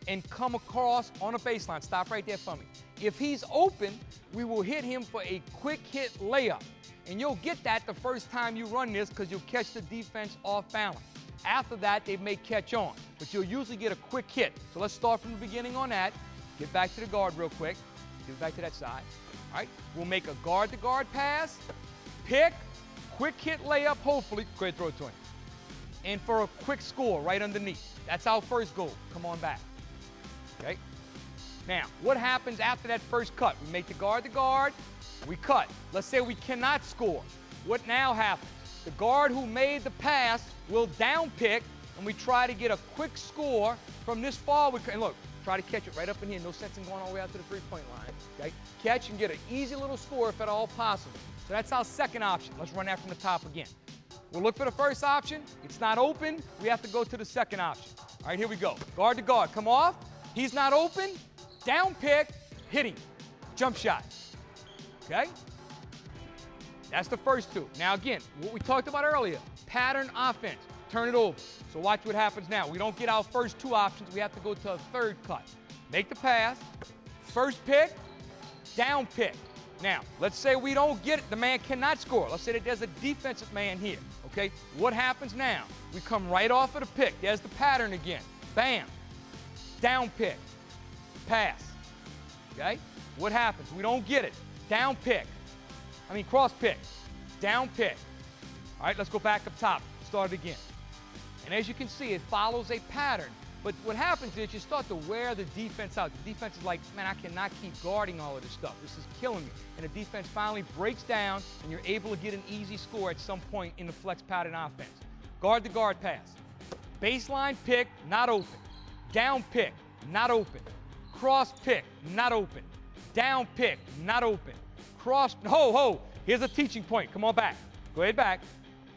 and come across on a baseline. Stop right there for me. If he's open, we will hit him for a quick hit layup. And you'll get that the first time you run this because you'll catch the defense off balance. After that, they may catch on, but you'll usually get a quick hit. So let's start from the beginning on that. Get back to the guard real quick. Get back to that side. All right, we'll make a guard-to-guard pass, pick, quick hit layup, hopefully. Go ahead, throw it to him. And for a quick score right underneath. That's our first goal. Come on back. Okay? Now, what happens after that first cut? We make the guard-to-guard, we cut. Let's say we cannot score. What now happens? The guard who made the pass will down pick, and we try to get a quick score from this forward. And look, try to catch it right up in here. No sense in going all the way out to the 3-point line. Okay? Catch and get an easy little score if at all possible. So that's our second option. Let's run that from the top again. We'll look for the first option. It's not open. We have to go to the second option. All right, here we go. Guard to guard. Come off. He's not open. Down pick. Hitting. Jump shot. Okay? That's the first 2. Now again, what we talked about earlier, pattern offense. Turn it over. So watch what happens now. We don't get our first 2 options. We have to go to a third cut. Make the pass. First pick. Down pick. Now, let's say we don't get it. The man cannot score. Let's say that there's a defensive man here. Okay, what happens now? We come right off of the pick. There's the pattern again. Bam. Down pick. Pass. Okay? What happens? We don't get it. Down pick. Cross pick. Down pick. All right, let's go back up top. Start it again. And as you can see, it follows a pattern. But what happens is you start to wear the defense out. The defense is like, man, I cannot keep guarding all of this stuff. This is killing me. And the defense finally breaks down, and you're able to get an easy score at some point in the flex pattern offense. Guard-to-guard pass. Baseline pick, not open. Down pick, not open. Cross pick, not open. Down pick, not open. Cross, ho. Here's a teaching point. Come on back. Go ahead back.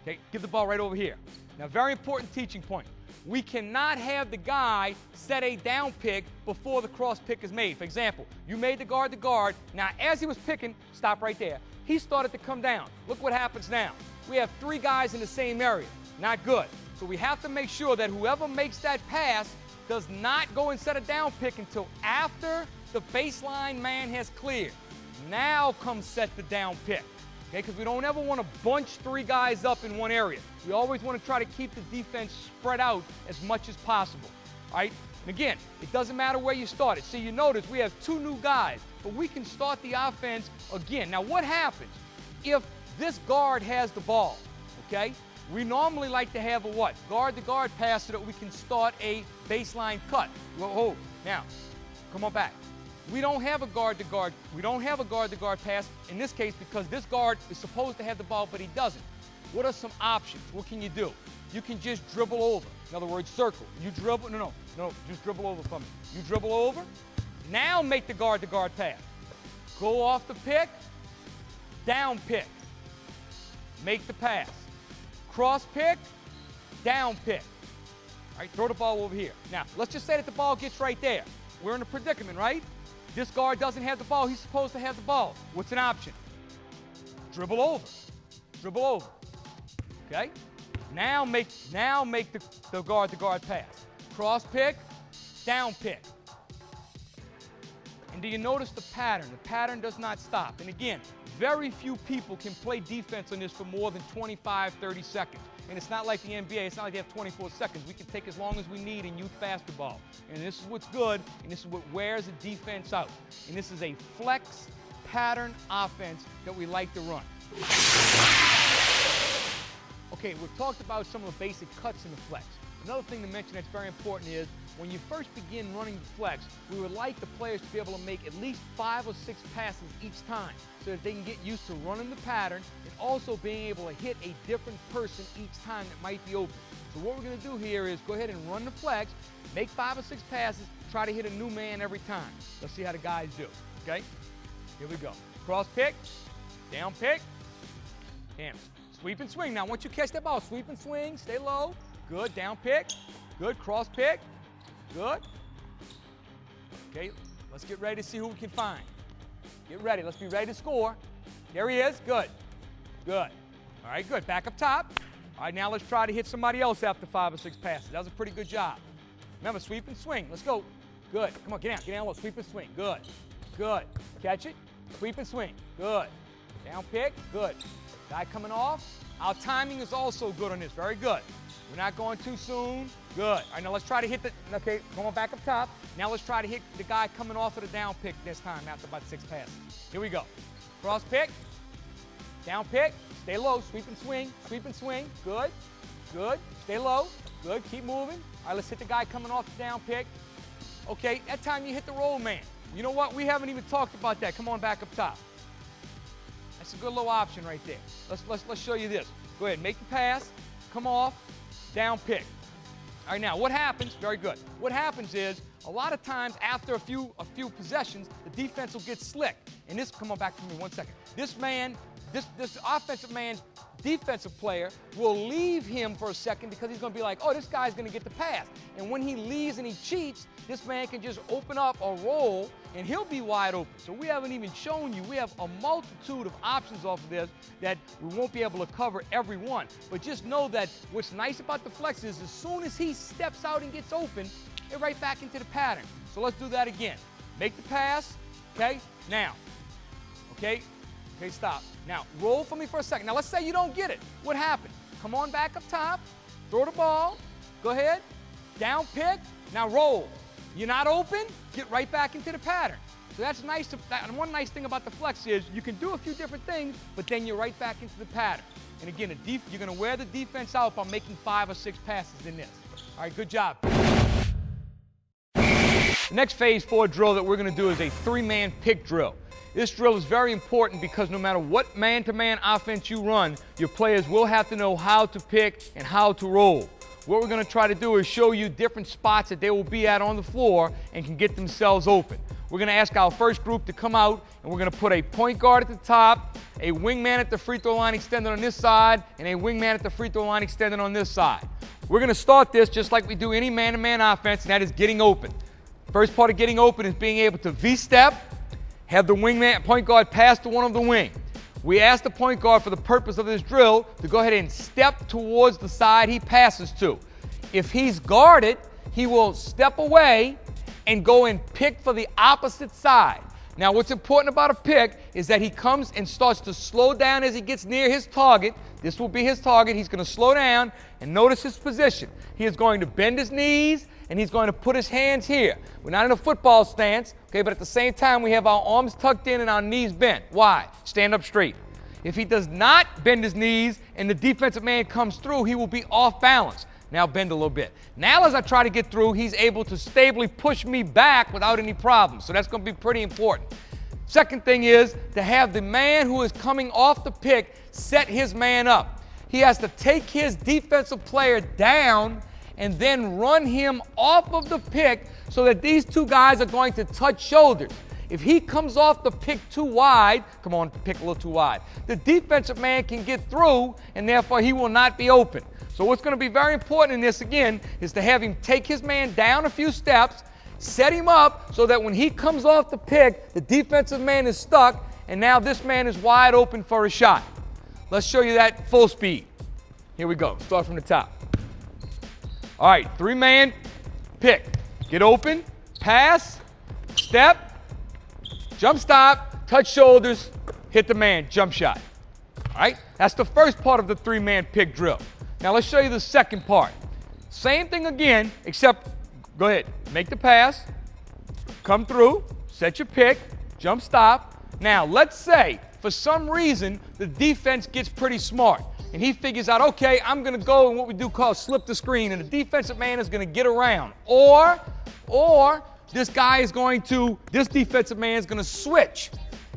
Okay, give the ball right over here. Now, very important teaching point. We cannot have the guy set a down pick before the cross pick is made. For example, you made the guard. Now, as he was picking, stop right there, he started to come down. Look what happens now. We have 3 guys in the same area. Not good. So we have to make sure that whoever makes that pass does not go and set a down pick until after the baseline man has cleared. Now come set the down pick. Okay, because we don't ever want to bunch 3 guys up in one area. We always want to try to keep the defense spread out as much as possible. All right? And again, it doesn't matter where you started. See, you notice we have 2 new guys, but we can start the offense again. Now, what happens if this guard has the ball? Okay? We normally like to have a what? Guard-to-guard pass so that we can start a baseline cut. Whoa. Now, come on back. We don't have a guard-to-guard. We don't have a guard-to-guard pass in this case because this guard is supposed to have the ball, but he doesn't. What are some options? What can you do? You can just dribble over. In other words, circle. You dribble. No. Just dribble over from me. You dribble over. Now make the guard-to-guard pass. Go off the pick. Down pick. Make the pass. Cross pick. Down pick. All right, throw the ball over here. Now, let's just say that the ball gets right there. We're in a predicament, right? This guard doesn't have the ball. He's supposed to have the ball. What's an option? Dribble over. Dribble over. Okay? Now make the guard-to-guard pass. Cross pick, down pick. And do you notice the pattern? The pattern does not stop. And again, very few people can play defense on this for more than 25, 30 seconds. And it's not like the NBA. It's not like they have 24 seconds. We can take as long as we need in youth basketball. And this is what's good, and this is what wears the defense out. And this is a flex pattern offense that we like to run. Okay, we've talked about some of the basic cuts in the flex. Another thing to mention that's very important is when you first begin running the flex, we would like the players to be able to make at least 5 or 6 passes each time so that they can get used to running the pattern and also being able to hit a different person each time that might be open. So what we're going to do here is go ahead and run the flex, make 5 or 6 passes, try to hit a new man every time. Let's see how the guys do, okay? Here we go. Cross pick, down pick, and sweep and swing. Now, once you catch that ball, sweep and swing, stay low. Good, down pick. Good, cross pick. Good. Okay, let's get ready to see who we can find. Get ready. Let's be ready to score. There he is. Good. Good. All right, good. Back up top. All right, now let's try to hit somebody else after 5 or 6 passes. That was a pretty good job. Remember, sweep and swing. Let's go. Good. Come on, get down low. Sweep and swing. Good. Good. Catch it. Sweep and swing. Good. Down pick. Good. Guy coming off. Our timing is also good on this. Very good. We're not going too soon. Good. All right, now let's try to hit the, okay, come on back up top. Now let's try to hit the guy coming off of the down pick this time after about 6 passes. Here we go. Cross pick, down pick, stay low, sweep and swing, sweep and swing. Good, good, stay low, good, keep moving. All right, let's hit the guy coming off the down pick. Okay, that time you hit the roll man. You know what, we haven't even talked about that. Come on back up top. That's a good little option right there. Let's show you this. Go ahead, make the pass, come off, down pick. All right, now what happens, very good. What happens is, a lot of times after a few possessions, the defense will get slick. And this, come on back to me 1 second. This man, this offensive man, defensive player will leave him for a second because he's going to be like, oh, this guy's going to get the pass. And when he leaves and he cheats, this man can just open up or roll and he'll be wide open. So we haven't even shown you. We have a multitude of options off of this that we won't be able to cover every one. But just know that what's nice about the flex is as soon as he steps out and gets open, they're right back into the pattern. So let's do that again. Make the pass, okay? Now, okay, stop. Now, roll for me for a second. Now, let's say you don't get it. What happened? come on back up top, throw the ball, go ahead, down pick, now roll. You're not open, get right back into the pattern. So that's nice. And one nice thing about the flex is you can do a few different things, but then you're right back into the pattern. And again, you're going to wear the defense out by making 5 or 6 passes in this. All right, good job. The next phase 4 drill that we're going to do is a 3-man pick drill. This drill is very important because no matter what man-to-man offense you run, your players will have to know how to pick and how to roll. What we're going to try to do is show you different spots that they will be at on the floor and can get themselves open. We're going to ask our first group to come out, and we're going to put a point guard at the top, a wingman at the free throw line extended on this side, and a wingman at the free throw line extended on this side. We're going to start this just like we do any man-to-man offense, and that is getting open. First part of getting open is being able to V-step, have the wingman, point guard pass to one of the wing. We ask the point guard for the purpose of this drill to go ahead and step towards the side he passes to. If he's guarded, he will step away and go and pick for the opposite side. Now, what's important about a pick is that he comes and starts to slow down as he gets near his target. This will be his target. He's going to slow down and notice his position. He is going to bend his knees and he's going to put his hands here. We're not in a football stance, okay, but at the same time we have our arms tucked in and our knees bent. Why? Stand up straight. If he does not bend his knees and the defensive man comes through, he will be off balance. Now bend a little bit. Now as I try to get through, he's able to stably push me back without any problems. So that's going to be pretty important. Second thing is to have the man who is coming off the pick set his man up. He has to take his defensive player down and then run him off of the pick so that these two guys are going to touch shoulders. If he comes off the pick too wide, come on, pick a little too wide, the defensive man can get through and therefore he will not be open. So what's going to be very important in this, again, is to have him take his man down a few steps, set him up so that when he comes off the pick, the defensive man is stuck, and now this man is wide open for a shot. Let's show you that full speed. Here we go. Start from the top. All right, 3-man pick. Get open, pass, step, jump stop, touch shoulders, hit the man, jump shot. All right, that's the first part of the 3-man pick drill. Now let's show you the second part. Same thing again, except go ahead, make the pass, come through, set your pick, jump stop. Now let's say for some reason the defense gets pretty smart and he figures out, okay, I'm going to go in what we do call slip the screen, and the defensive man is going to get around. Or this defensive man is going to switch.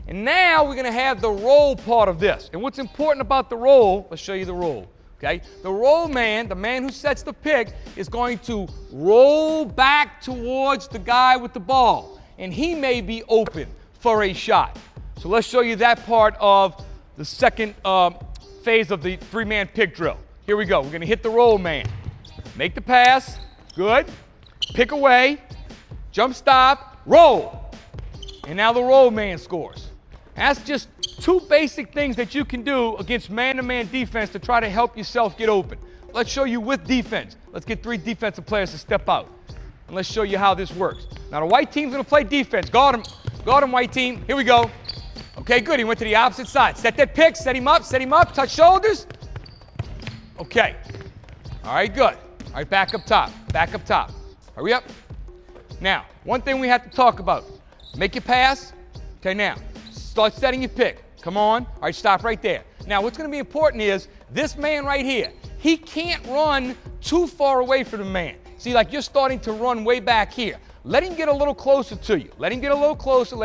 And now we're going to have the roll part of this. And what's important about the roll, let's show you the roll. Okay? The roll man, the man who sets the pick, is going to roll back towards the guy with the ball. And he may be open for a shot. So let's show you that part of the second phase of the 3-man pick drill. Here we go. We're going to hit the roll man. Make the pass. Good. Pick away. Jump stop. Roll. And now the roll man scores. That's just 2 basic things that you can do against man-to-man defense to try to help yourself get open. Let's show you with defense. Let's get 3 defensive players to step out. And let's show you how this works. Now the white team's going to play defense. Guard him, white team. Here we go. Okay, good. He went to the opposite side. Set that pick. Set him up. Touch shoulders. Okay. All right, good. All right, back up top. Hurry up. Now, one thing we have to talk about. Make your pass. Okay, now, start setting your pick. Come on. All right, stop right there. Now, what's going to be important is this man right here. He can't run too far away from the man. See, like you're starting to run way back here. Let him get a little closer to you. Let him get a little closer.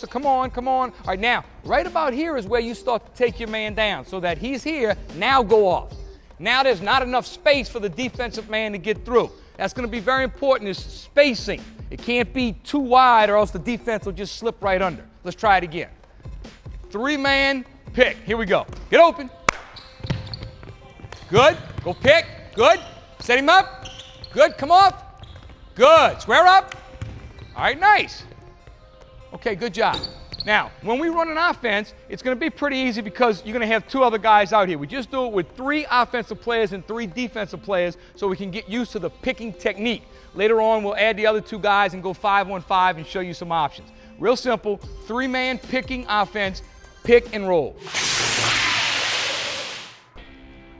Come on. All right, now, right about here is where you start to take your man down so that he's here. Now go off. Now there's not enough space for the defensive man to get through. That's going to be very important is spacing. It can't be too wide or else the defense will just slip right under. Let's try it again. 3-man pick. Here we go. Get open. Good. Go pick. Good. Set him up. Good. Come off. Good. Square up. All right, nice. Okay, good job. Now, when we run an offense, it's going to be pretty easy because you're going to have 2 other guys out here. We just do it with 3 offensive players and 3 defensive players so we can get used to the picking technique. Later on, we'll add the other 2 guys and go 5-on-5 and show you some options. Real simple, 3-man picking offense, pick and roll.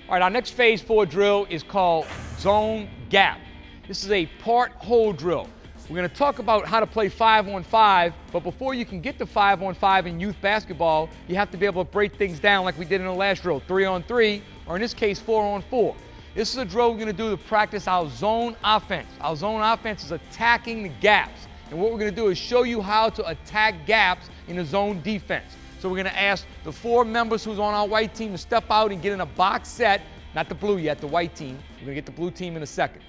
All right, our next phase 4 drill is called zone gap. This is a part hole drill. We're going to talk about how to play 5-on-5, but before you can get to 5-on-5 in youth basketball, you have to be able to break things down like we did in the last drill, 3-on-3, or in this case, 4-on-4. This is a drill we're going to do to practice our zone offense. Our zone offense is attacking the gaps. And what we're going to do is show you how to attack gaps in the zone defense. So we're going to ask the 4 members who's on our white team to step out and get in a box set. Not the blue yet, the white team. We're going to get the blue team in a second.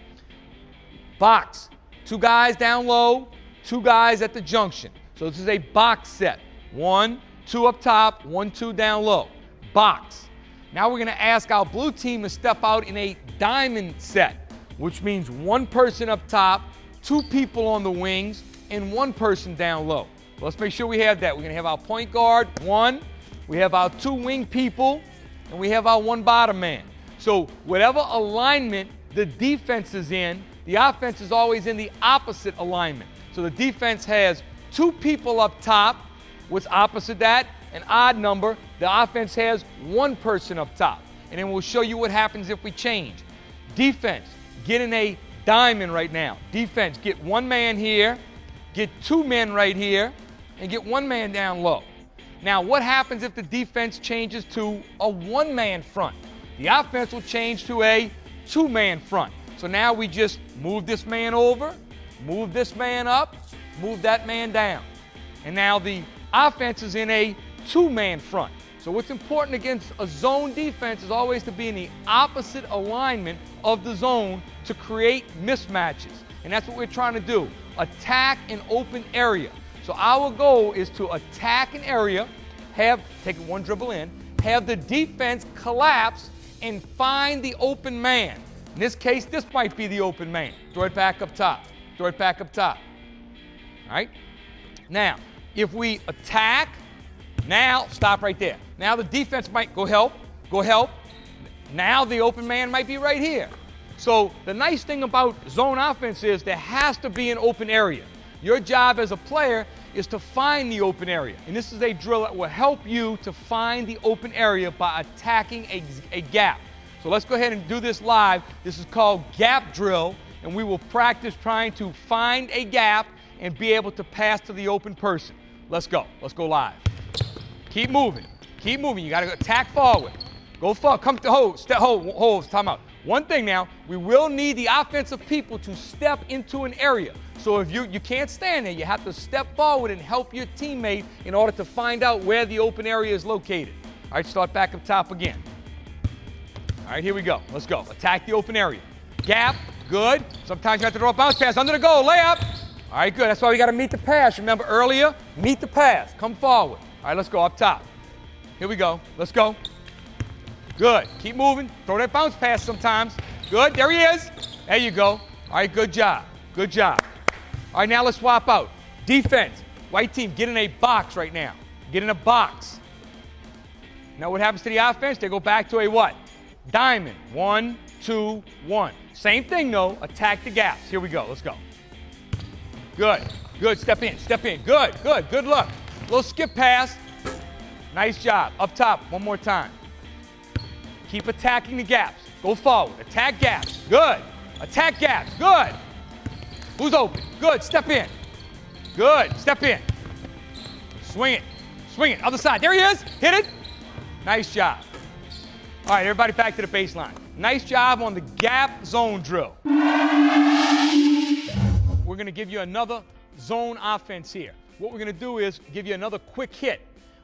Box. 2 guys down low, 2 guys at the junction. So this is a box set. 1, 2 up top, 1, 2 down low. Box. Now we're going to ask our blue team to step out in a diamond set, which means 1 person up top, 2 people on the wings, and 1 person down low. So let's make sure we have that. We're going to have our point guard, 1. We have our 2 wing people, and we have our 1 bottom man. So whatever alignment the defense is in, the offense is always in the opposite alignment. So the defense has 2 people up top. What's opposite that? An odd number. The offense has 1 person up top. And then we'll show you what happens if we change. Defense, get in a diamond right now. Defense, get 1 man here, get 2 men right here, and get 1 man down low. Now, what happens if the defense changes to a 1-man front? The offense will change to a 2-man front. So now we just move this man over, move this man up, move that man down. And now the offense is in a 2-man front. So what's important against a zone defense is always to be in the opposite alignment of the zone to create mismatches. And that's what we're trying to do. Attack an open area. So our goal is to attack an area, take 1 dribble in, have the defense collapse and find the open man. In this case, this might be the open man. Throw it back up top. Throw it back up top. All right? Now, if we attack, now stop right there. Now the defense might go help. Now the open man might be right here. So the nice thing about zone offense is there has to be an open area. Your job as a player is to find the open area. And this is a drill that will help you to find the open area by attacking a gap. So let's go ahead and do this live. This is called gap drill, and we will practice trying to find a gap and be able to pass to the open person. Let's go. Let's go live. Keep moving. Keep moving. You got to attack forward. Go forward. Come to hold. Step, hold. Time out. One thing now, we will need the offensive people to step into an area. So if you can't stand there, you have to step forward and help your teammate in order to find out where the open area is located. All right, start back up top again. All right, here we go. Let's go. Attack the open area. Gap, good. Sometimes you have to throw a bounce pass under the goal, layup. All right, good. That's why we got to meet the pass. Remember earlier, meet the pass. Come forward. All right, let's go up top. Here we go. Let's go. Good. Keep moving. Throw that bounce pass sometimes. Good. There he is. There you go. All right, good job. Good job. All right, now let's swap out. Defense. White team, get in a box right now. Get in a box. Now what happens to the offense? They go back to a what? Diamond. 1, 2, 1. Same thing, though. Attack the gaps. Here we go. Let's go. Good. Good. Step in. Step in. Good. Good. Good luck. Little skip pass. Nice job. Up top. One more time. Keep attacking the gaps. Go forward. Attack gaps. Good. Attack gaps. Good. Who's open? Good. Step in. Good. Step in. Swing it. Swing it. Other side. There he is. Hit it. Nice job. All right, everybody back to the baseline. Nice job on the gap zone drill. We're going to give you another zone offense here. What we're going to do is give you another quick hit.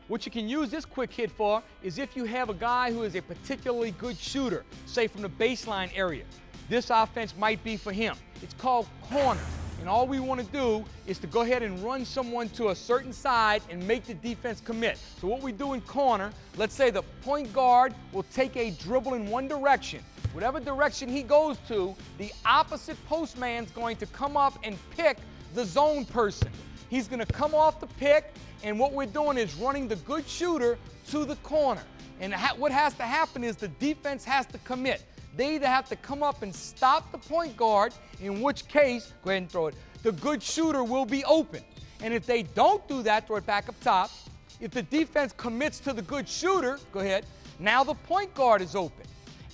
What you can use this quick hit for is if you have a guy who is a particularly good shooter, say from the baseline area. This offense might be for him. It's called corner. And all we want to do is to go ahead and run someone to a certain side and make the defense commit. So what we do in corner, let's say the point guard will take a dribble in one direction. Whatever direction he goes to, the opposite post man's going to come up and pick the zone person. He's going to come off the pick, and what we're doing is running the good shooter to the corner. And what has to happen is the defense has to commit. They either have to come up and stop the point guard, in which case, go ahead and throw it, the good shooter will be open. And if they don't do that, throw it back up top. If the defense commits to the good shooter, go ahead, now the point guard is open.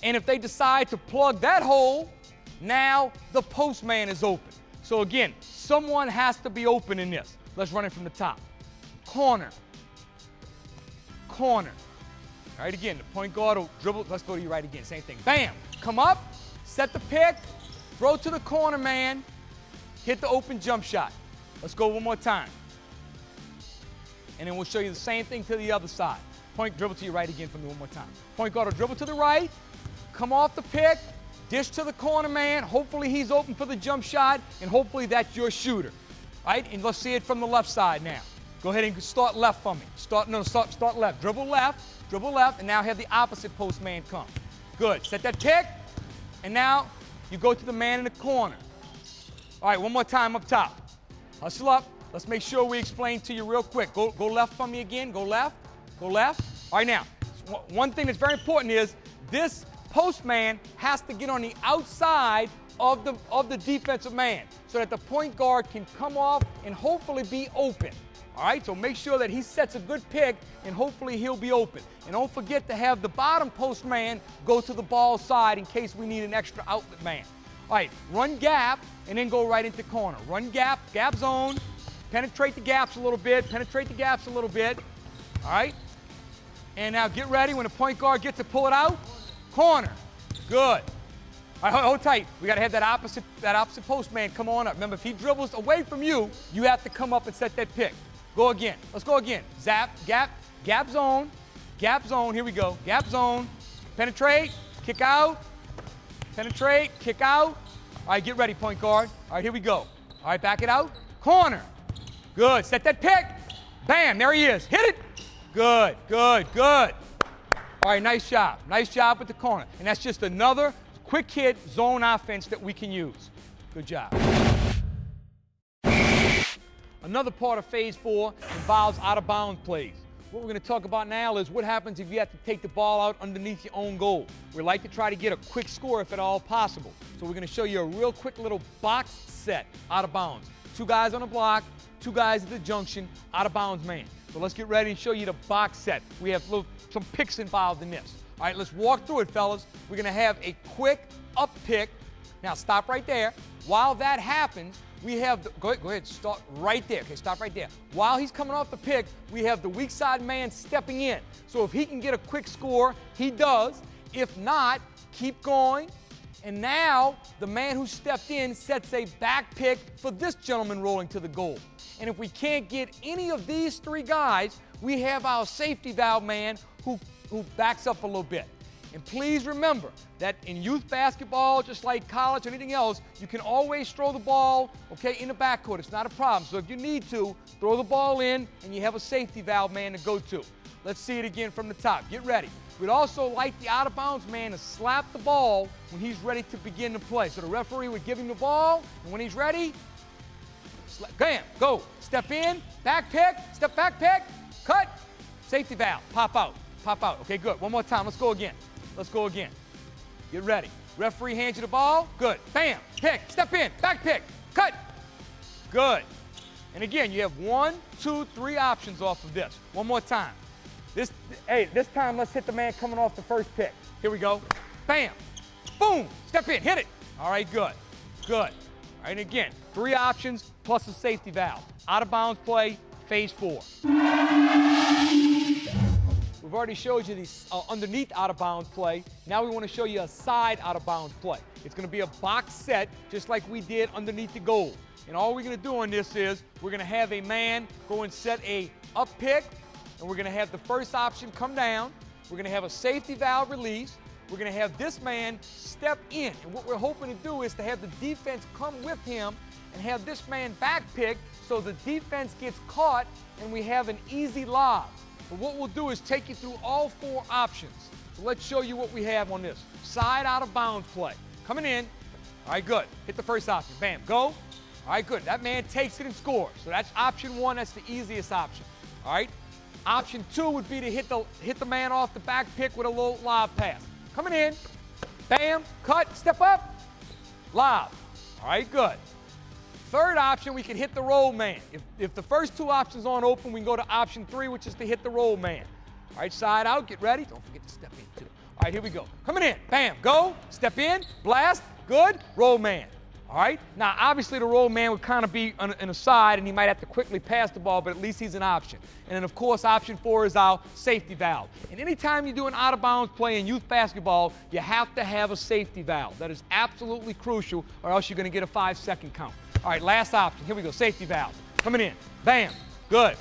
And if they decide to plug that hole, now the postman is open. So again, someone has to be open in this. Let's run it from the top. Corner. Corner. All right, again, the point guard will dribble. Let's go to your right again. Same thing. Bam. Come up, set the pick, throw to the corner man, hit the open jump shot. Let's go one more time. And then we'll show you the same thing to the other side. Point, dribble to your right again for me one more time. Point guard will dribble to the right, come off the pick, dish to the corner man. Hopefully he's open for the jump shot, and hopefully that's your shooter. All right, and let's see it from the left side now. Go ahead and start left for me. Start left. Dribble left, and now have the opposite postman come. Good. Set that pick, and now you go to the man in the corner. All right, one more time up top. Hustle up. Let's make sure we explain to you real quick. Go left for me again. Go left. Go left. All right, now, one thing that's very important is this postman has to get on the outside of the defensive man so that the point guard can come off and hopefully be open. All right, so make sure that he sets a good pick, and hopefully he'll be open. And don't forget to have the bottom post man go to the ball side in case we need an extra outlet man. All right, run gap, and then go right into corner. Run gap, gap zone, penetrate the gaps a little bit, all right? And now get ready when the point guard gets to pull it out. Corner, good. All right, hold tight. We got to have that opposite post man come on up. Remember, if he dribbles away from you, you have to come up and set that pick. Go again. Let's go again. Zap, gap zone, here we go. Gap zone, penetrate, kick out, penetrate, kick out. All right, get ready, point guard. All right, here we go. All right, back it out. Corner, good. Set that pick. Bam, there he is. Hit it. Good. All right, nice job. Nice job with the corner. And that's just another quick hit zone offense that we can use. Good job. Another part of Phase 4 involves out-of-bounds plays. What we're going to talk about now is what happens if you have to take the ball out underneath your own goal. We like to try to get a quick score if at all possible. So we're going to show you a real quick little box set out of bounds. 2 guys on the block, 2 guys at the junction, out-of-bounds man. So let's get ready and show you the box set. We have some picks involved in this. All right, let's walk through it, fellas. We're going to have a quick up pick. Now, stop right there. While that happens, we have go ahead, start right there. Okay, stop right there. While he's coming off the pick, we have the weak side man stepping in. So if he can get a quick score, he does. If not, keep going. And now the man who stepped in sets a back pick for this gentleman rolling to the goal. And if we can't get any of these 3 guys, we have our safety valve man who backs up a little bit. And please remember that in youth basketball, just like college or anything else, you can always throw the ball, okay, in the backcourt. It's not a problem. So if you need to, throw the ball in, and you have a safety valve man to go to. Let's see it again from the top. Get ready. We'd also like the out-of-bounds man to slap the ball when he's ready to begin to play. So the referee would give him the ball, and when he's ready, bam, go. Step in, back pick, step back pick, cut, safety valve, pop out. Okay, good. One more time. Let's go again. Get ready. Referee hands you the ball. Good. Bam. Pick. Step in. Back pick. Cut. Good. And again, you have 1, 2, 3 options off of this. One more time. This time let's hit the man coming off the first pick. Here we go. Bam. Boom. Step in. Hit it. All right, good. All right, and again, 3 options plus a safety valve. Out of bounds play, Phase 4. We've already showed you these underneath out-of-bounds play. Now we want to show you a side out-of-bounds play. It's going to be a box set just like we did underneath the goal. And all we're going to do on this is we're going to have a man go and set a up pick, and we're going to have the first option come down. We're going to have a safety valve release. We're going to have this man step in. And what we're hoping to do is to have the defense come with him and have this man back pick so the defense gets caught and we have an easy lob. But what we'll do is take you through all 4 options. So let's show you what we have on this. Side out of bounds play. Coming in. All right, good. Hit the first option. Bam, go. All right, good. That man takes it and scores. So that's option 1. That's the easiest option. All right. Option 2 would be to hit the man off the back pick with a little lob pass. Coming in. Bam, cut, step up, lob. All right, good. Third option, we can hit the roll man. If the first 2 options aren't open, we can go to option 3, which is to hit the roll man. All right, side out, get ready. Don't forget to step in too. All right, here we go. Coming in. Bam. Go. Step in. Blast. Good. Roll man. All right? Now, obviously, the roll man would kind of be in a side, and he might have to quickly pass the ball, but at least he's an option. And then, of course, option 4 is our safety valve. And anytime you do an out-of-bounds play in youth basketball, you have to have a safety valve. That is absolutely crucial, or else you're going to get a 5-second count. All right, last option. Here we go. Safety valve. Coming in. Bam. Good.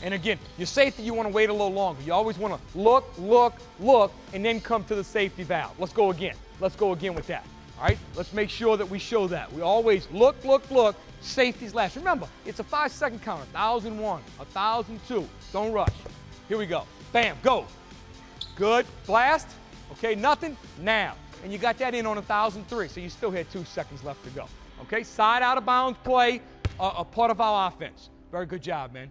And again, your safety, you want to wait a little longer. You always want to look, look, look, and then come to the safety valve. Let's go again. Let's go again with that. All right, let's make sure that we show that. We always look, look, look. Safety's last. Remember, it's a 5-second count. 1,001, 1,002. Don't rush. Here we go. Bam, go. Good. Blast. Okay, nothing. Now. And you got that in on 1,003, so you still had 2 seconds left to go. Okay, side out of bounds play, a part of our offense. Very good job, man.